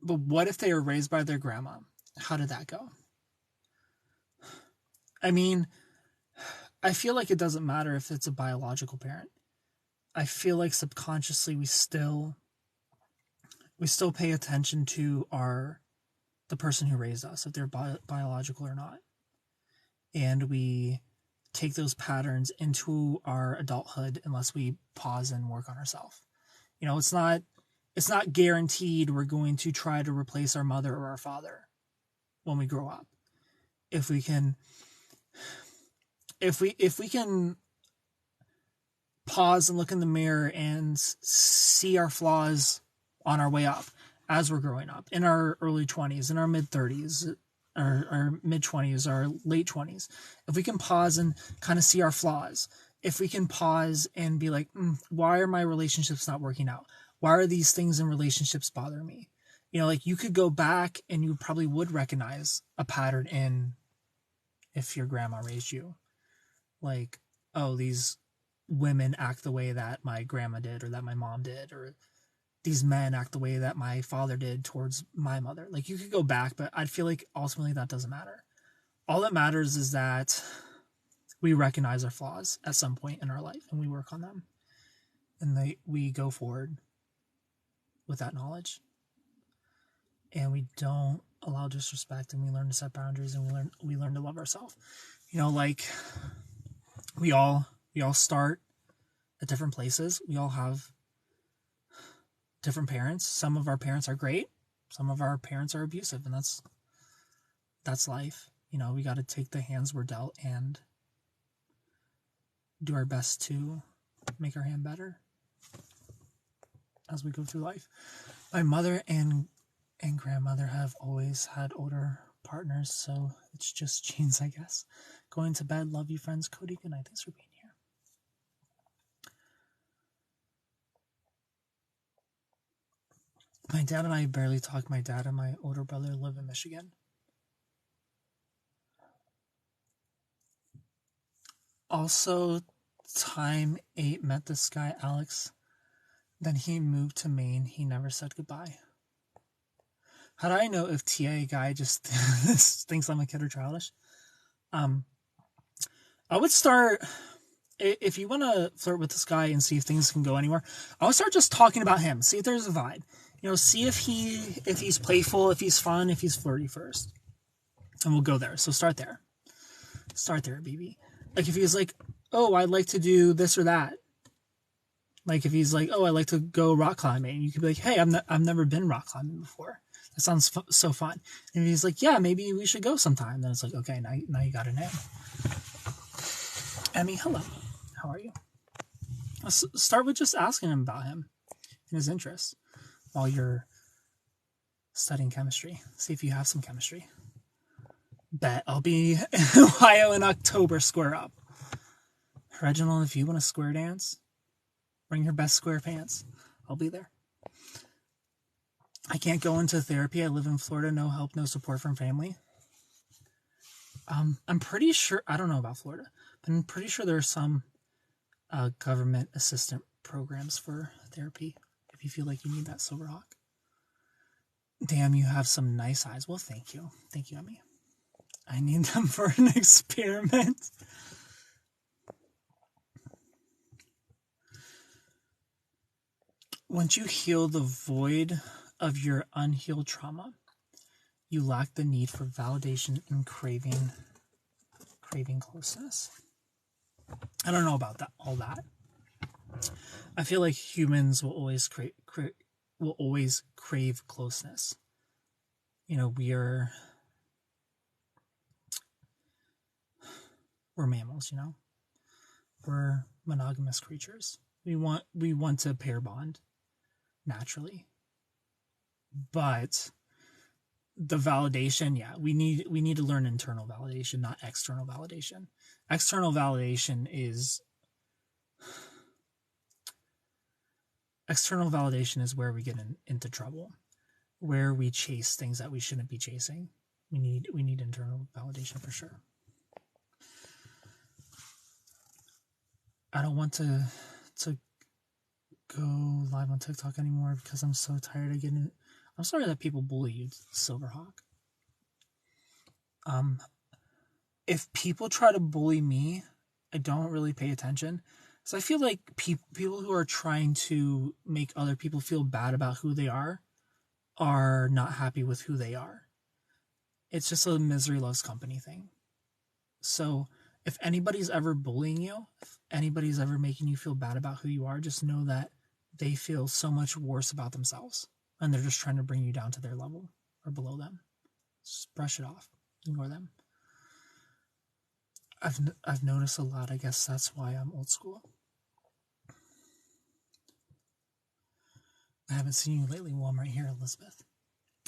But what if they were raised by their grandma? How did that go? I mean, I feel like it doesn't matter if it's a biological parent. I feel like subconsciously we still pay attention to the person who raised us, if they're biological or not. And we take those patterns into our adulthood unless we pause and work on ourselves. You know, it's not guaranteed we're going to try to replace our mother or our father when we grow up. If we can pause and look in the mirror and see our flaws on our way up as we're growing up, in our early 20s, in our mid-30s, our mid-20s, our late 20s, if we can pause and kind of see our flaws, if we can pause and be like, why are my relationships not working out? Why are these things in relationships bothering me? You know, like you could go back and you probably would recognize a pattern in if your grandma raised you. Like, oh, these women act the way that my grandma did or that my mom did, or these men act the way that my father did towards my mother. Like you could go back, but I feel like ultimately that doesn't matter. All that matters is that we recognize our flaws at some point in our life and we work on them. And we go forward with that knowledge. And we don't allow disrespect, and we learn to set boundaries, and we learn to love ourselves. You know, like we all start at different places. We all have different parents. Some of our parents are great. Some of our parents are abusive, and that's life. You know, we got to take the hands we're dealt and do our best to make our hand better as we go through life. My mother and grandmother have always had older partners, so it's just genes, I guess. Going to bed. Love you, friends. Cody, good night. Thanks for being here. My dad and I barely talk. My dad and my older brother live in Michigan. Also, time 8 met this guy, Alex. Then he moved to Maine. He never said goodbye. How do I know if TA guy just thinks I'm a kid or childish? I would start, if you want to flirt with this guy and see if things can go anywhere, I would start just talking about him. See if there's a vibe. You know, see if he's playful, if he's fun, if he's flirty first. And we'll go there. So start there. Start there, baby. Like if he's like, oh, I'd like to do this or that. Like if he's like, oh, I'd like to go rock climbing. You could be like, hey, I've never been rock climbing before. That sounds so fun. And he's like, yeah, maybe we should go sometime. Then it's like, okay, now you got a name. Emmy, hello. How are you? Let's start with just asking him about him and his interests while you're studying chemistry. See if you have some chemistry. Bet I'll be in Ohio in October. Square up. Reginald, if you want a square dance, bring your best square pants. I'll be there. I can't go into therapy. I live in Florida. No help, no support from family. I'm pretty sure, I don't know about Florida, but I'm pretty sure there are some government assistant programs for therapy if you feel like you need that, Silverhawk. Damn, you have some nice eyes. Well, thank you. Thank you, Emmy. I need them for an experiment. Once you heal the void of your unhealed trauma, you lack the need for validation and craving closeness. I don't know about that. All that. I feel like humans will always crave closeness. You know, we're mammals. You know, we're monogamous creatures. We want to pair bond naturally, but the validation, yeah, we need to learn internal validation, not external validation. External validation is where we get into trouble, where we chase things that we shouldn't be chasing. We need internal validation for sure. I don't want to go live on TikTok anymore because I'm so tired of getting. I'm sorry that people bully you, Silverhawk. If people try to bully me, I don't really pay attention. So I feel like people who are trying to make other people feel bad about who they are not happy with who they are. It's just a misery loves company thing. So if anybody's ever bullying you, if anybody's ever making you feel bad about who you are, just know that they feel so much worse about themselves and they're just trying to bring you down to their level or below them. Just brush it off. Ignore them. I've noticed a lot. I guess that's why I'm old school. I haven't seen you lately. Well, I'm right here, Elizabeth.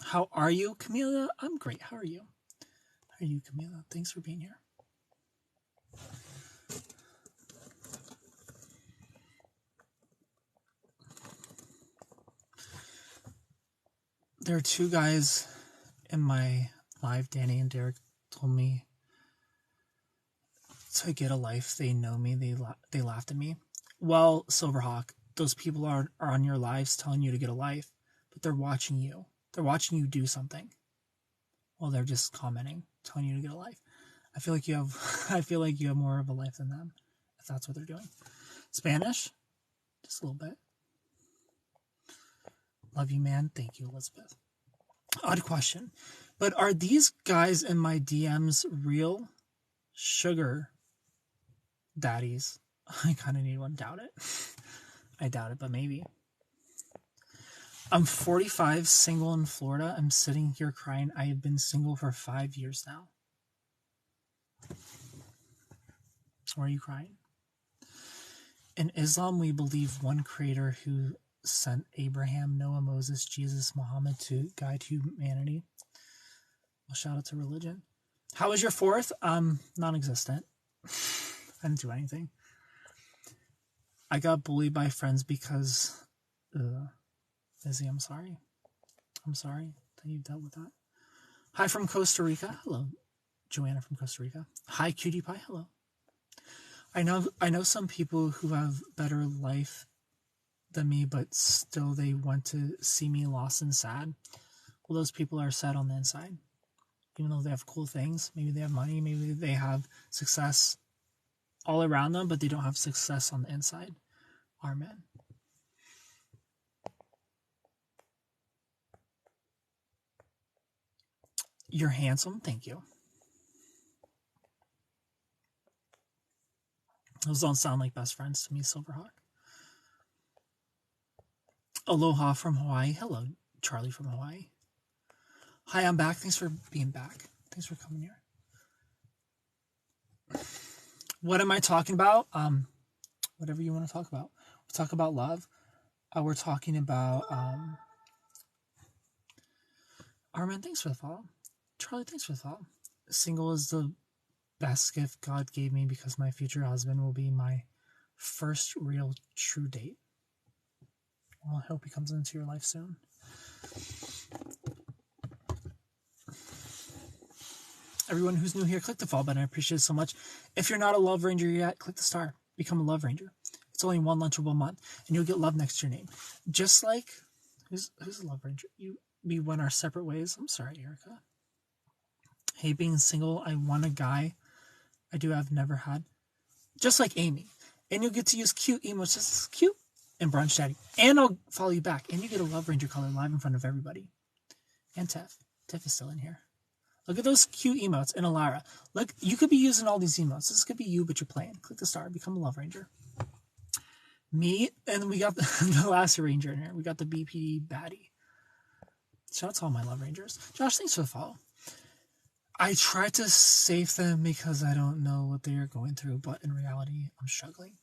How are you, Camila? I'm great. How are you? How are you, Camila? Thanks for being here. There are two guys in my live. Danny and Derek told me to get a life. They know me. They laughed at me. Well, Silverhawk, those people are on your lives telling you to get a life, but they're watching you. They're watching you do something. Well, they're just commenting, telling you to get a life. I feel like you have more of a life than them, if that's what they're doing. Spanish? Just a little bit. Love you, man. Thank you, Elizabeth. Odd question. But are these guys in my DMs real sugar daddies? I kind of need one. Doubt it. I doubt it, but maybe. I'm 45, single in Florida. I'm sitting here crying. I have been single for 5 years now. Why are you crying? In Islam, we believe one creator who sent Abraham, Noah, Moses, Jesus, Muhammad to guide humanity. Well, shout out to religion. How was your 4th? Non-existent. I didn't do anything. I got bullied by friends because... Izzy, I'm sorry. I'm sorry that you dealt with that. Hi from Costa Rica. Hello, Joanna from Costa Rica. Hi, Cutie Pie. Hello. I know some people who have better life than me, but still they want to see me lost and sad. Well, those people are sad on the inside. Even though they have cool things, maybe they have money, maybe they have success all around them, but they don't have success on the inside. Amen. You're handsome. Thank you. Those don't sound like best friends to me, Silverhawk. Aloha from Hawaii. Hello, Charlie from Hawaii. Hi, I'm back. Thanks for being back. Thanks for coming here. What am I talking about? Whatever you want to talk about. We talk about love. We're talking about Armin, thanks for the follow. Charlie, thanks for the follow. Single is the best gift God gave me because my future husband will be my first real true date. Well, I hope he comes into your life soon. Everyone who's new here, click the follow button. I appreciate it so much. If you're not a Love Ranger yet, click the star. Become a Love Ranger. It's only one Lunchable month, and you'll get love next to your name. Just like, who's a Love Ranger? We went our separate ways. I'm sorry, Erica. Hey, being single, I want a guy I've never had. Just like Amy. And you'll get to use cute emotes. This is cute. And Brunch Daddy. And I'll follow you back. And you get a Love Ranger color live in front of everybody. And Tiff. Tiff is still in here. Look at those cute emotes. And Alara. Look, you could be using all these emotes. This could be you, but you're playing. Click the star. Become a Love Ranger. Me. And we got the last Ranger in here. We got the BPD baddie. Shout out to all my Love Rangers. Josh, thanks for the follow. I try to save them because I don't know what they are going through, but in reality, I'm struggling.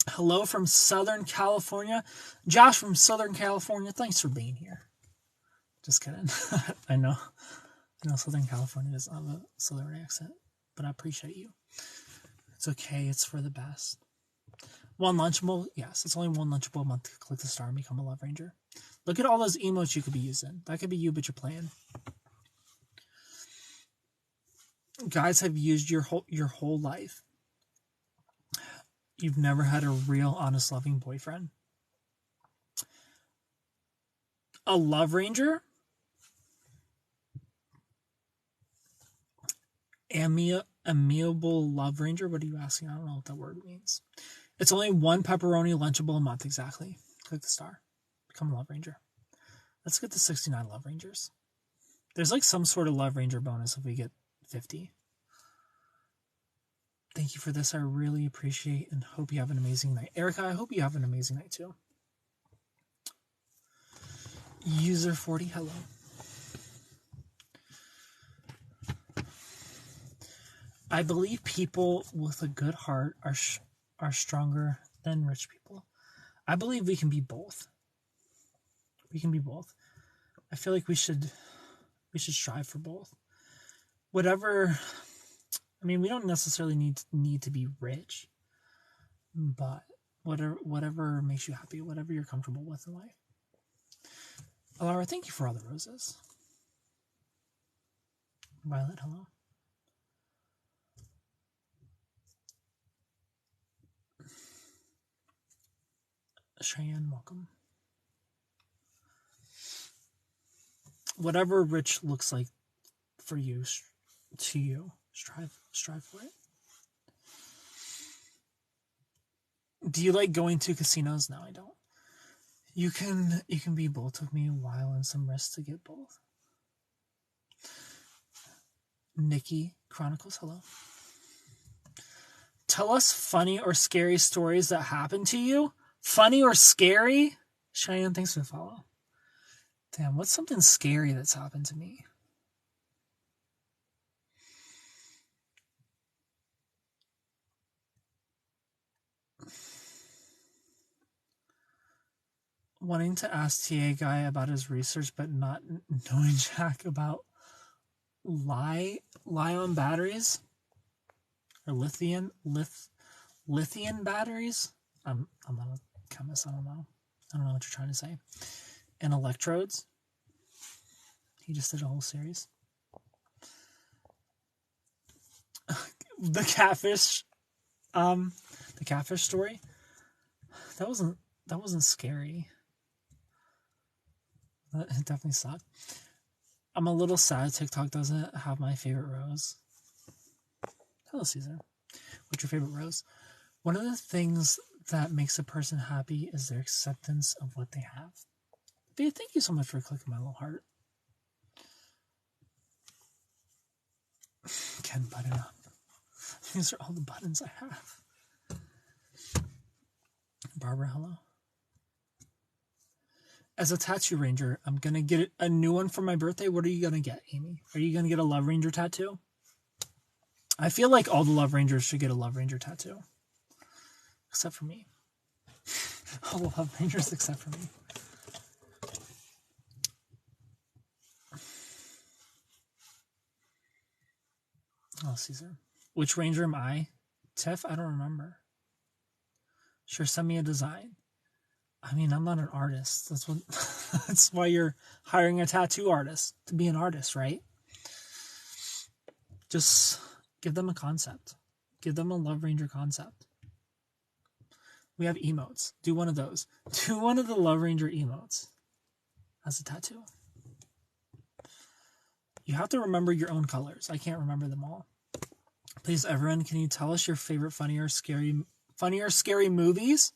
Hello from Southern California. Josh from Southern California, thanks for being here. Just kidding. I know Southern California doesn't have a Southern accent, but I appreciate you. It's okay. It's for the best. One Lunchable. Yes, it's only one Lunchable a month to click the star and become a Love Ranger. Look at all those emotes you could be using. That could be you, but you're playing. Guys have used your whole life. You've never had a real, honest, loving boyfriend. A Love Ranger? Amiable Love Ranger? What are you asking? I don't know what that word means. It's only one pepperoni Lunchable a month, exactly. Click the star. Become a Love Ranger. Let's get to 69 Love Rangers. There's like some sort of Love Ranger bonus if we get 50. Thank you for this. I really appreciate and hope you have an amazing night. Erica, I hope you have an amazing night too. User 40, hello. I believe people with a good heart are stronger than rich people. I believe we can be both. We can be both. I feel like we should strive for both. Whatever. I mean, we don't necessarily need to be rich, but whatever makes you happy, whatever you're comfortable with in life. Alara, thank you for all the roses. Violet, hello. Cheyenne, welcome. Whatever rich looks like for you, to you, strive for it. Do you like going to casinos? No, I don't. You can be both. Took me a while and some risks to get both. Nikki Chronicles, hello. Tell us funny or scary stories that happened to you. Funny or scary? Cheyenne, thanks for the follow. Damn, what's something scary that's happened to me? Wanting to ask TA guy about his research, but not knowing jack about lithium batteries or lithium batteries. I'm not a chemist. I don't know what you're trying to say. And electrodes. He just did a whole series. The catfish story. That wasn't scary. It definitely sucked. I'm a little sad TikTok doesn't have my favorite rose. Hello, Caesar. What's your favorite rose? One of the things that makes a person happy is their acceptance of what they have. Babe, thank you so much for clicking my little heart. Ken, button up. These are all the buttons I have. Barbara, hello. As a tattoo ranger, I'm going to get a new one for my birthday. What are you going to get, Amy? Are you going to get a Love Ranger tattoo? I feel like all the Love Rangers should get a Love Ranger tattoo. Except for me. All the Love Rangers except for me. Oh, Caesar. Which ranger am I? Tiff? I don't remember. Sure, send me a design. I mean, I'm not an artist. That's what. That's why you're hiring a tattoo artist to be an artist, right? Just give them a concept. Give them a Love Ranger concept. We have emotes. Do one of those. Do one of the Love Ranger emotes as a tattoo. You have to remember your own colors. I can't remember them all. Please, everyone, can you tell us your favorite funny or scary movies?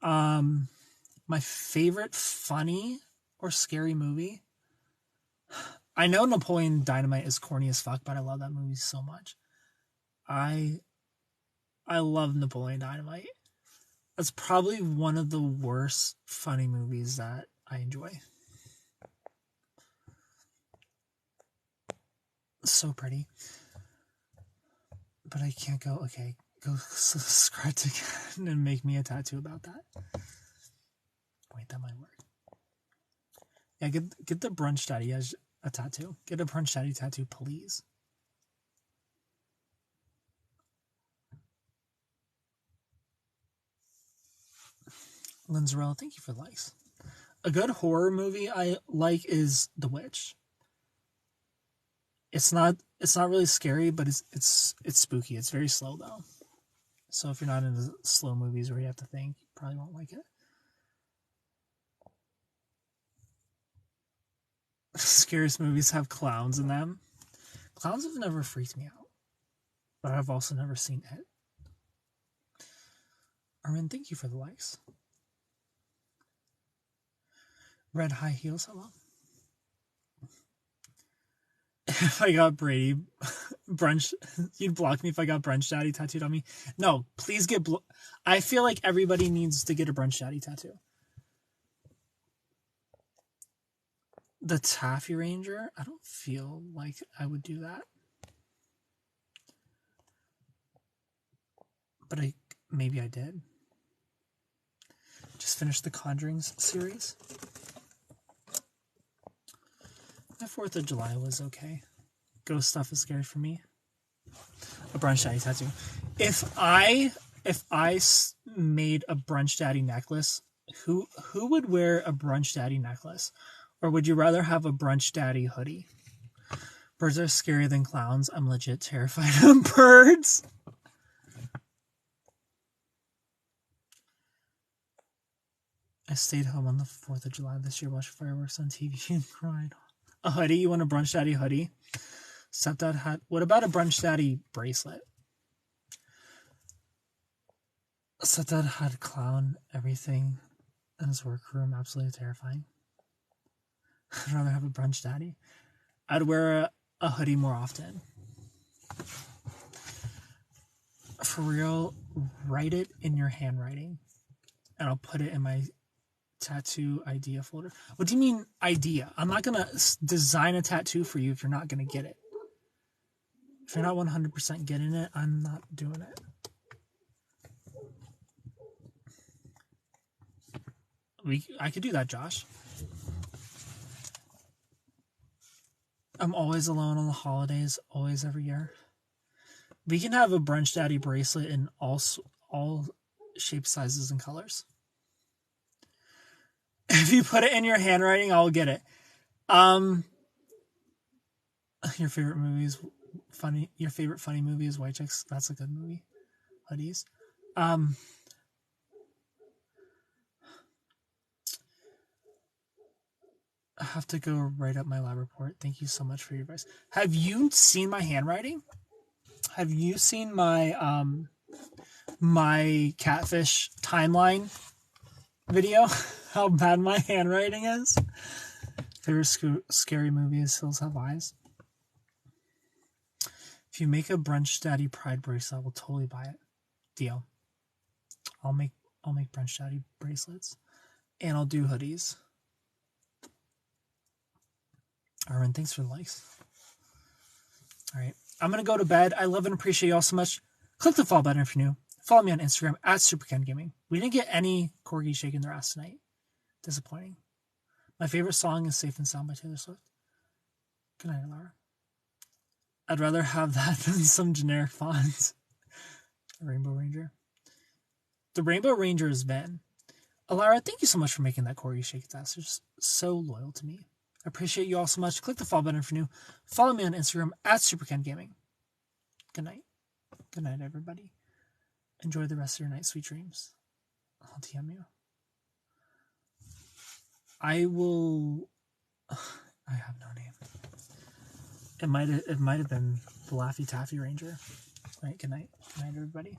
My favorite funny or scary movie? I know Napoleon Dynamite is corny as fuck, but I love that movie so much. I love Napoleon Dynamite. That's probably one of the worst funny movies that I enjoy. So pretty. But I can't go, okay, go subscribe to Ken and make me a tattoo about that. Wait, that might work. Yeah, get the brunch daddy as a tattoo. Get a brunch daddy tattoo, please. Linzarella, thank you for the likes. A good horror movie I like is The Witch. It's not really scary, but it's spooky. It's very slow though. So if you're not into slow movies where you have to think, you probably won't like it. Scariest movies have clowns in them. Clowns have never freaked me out, but I've also never seen it. Armin, thank you for the likes. Red high heels, hello. If I got Brady brunch, you'd block me if I got brunch daddy tattooed on me. No, please get. I feel like everybody needs to get a brunch daddy tattoo. The Taffy Ranger, I don't feel like I would do that, but maybe I did. Just finished the Conjurings series. My 4th of July was okay. Ghost stuff is scary for me. A brunch daddy tattoo. If I made a brunch daddy necklace, who would wear a brunch daddy necklace? Or would you rather have a brunch daddy hoodie? Birds are scarier than clowns. I'm legit terrified of birds. I stayed home on the 4th of July this year, watched fireworks on TV and cried. A hoodie? You want a brunch daddy hoodie? Stepdad had... What about a brunch daddy bracelet? Stepdad had clown everything in his workroom. Absolutely terrifying. I'd rather have a brunch daddy. I'd wear a hoodie more often. For real, write it in your handwriting. And I'll put it in my tattoo idea folder. What do you mean idea? I'm not going to design a tattoo for you if you're not going to get it. If you're not 100% getting it, I'm not doing it. I could do that, Josh. I'm always alone on the holidays, always every year. We can have a brunch daddy bracelet in all shapes, sizes, and colors. If you put it in your handwriting, I'll get it. Your favorite movie is funny. Your favorite funny movie is White Chicks. That's a good movie. Hoodies. I have to go write up my lab report. Thank you so much for your advice. Have you seen my handwriting? Have you seen my my catfish timeline video? How bad my handwriting is? Favorite scary movie is Hills Have Eyes. If you make a brunch daddy pride bracelet, I will totally buy it. Deal. I'll make brunch daddy bracelets, and I'll do hoodies. Armin, thanks for the likes. All right, I'm gonna go to bed. I love and appreciate y'all so much. Click the follow button if you're new. Follow me on Instagram at SuperKenGaming. We didn't get any corgis shaking their ass tonight. Disappointing. My favorite song is Safe and Sound by Taylor Swift. Good night, Laura. I'd rather have that than some generic fonts. Rainbow Ranger. The Rainbow Ranger is Van. Alara, thank you so much for making that Corey shake its ass. You're just so loyal to me. I appreciate you all so much. Click the follow button for new. Follow me on Instagram at SuperKen Gaming. Good night. Good night, everybody. Enjoy the rest of your night. Sweet dreams. I'll DM you. I will. I have no name. It might have been the Laffy Taffy Ranger. All right. Good night. Good night, everybody.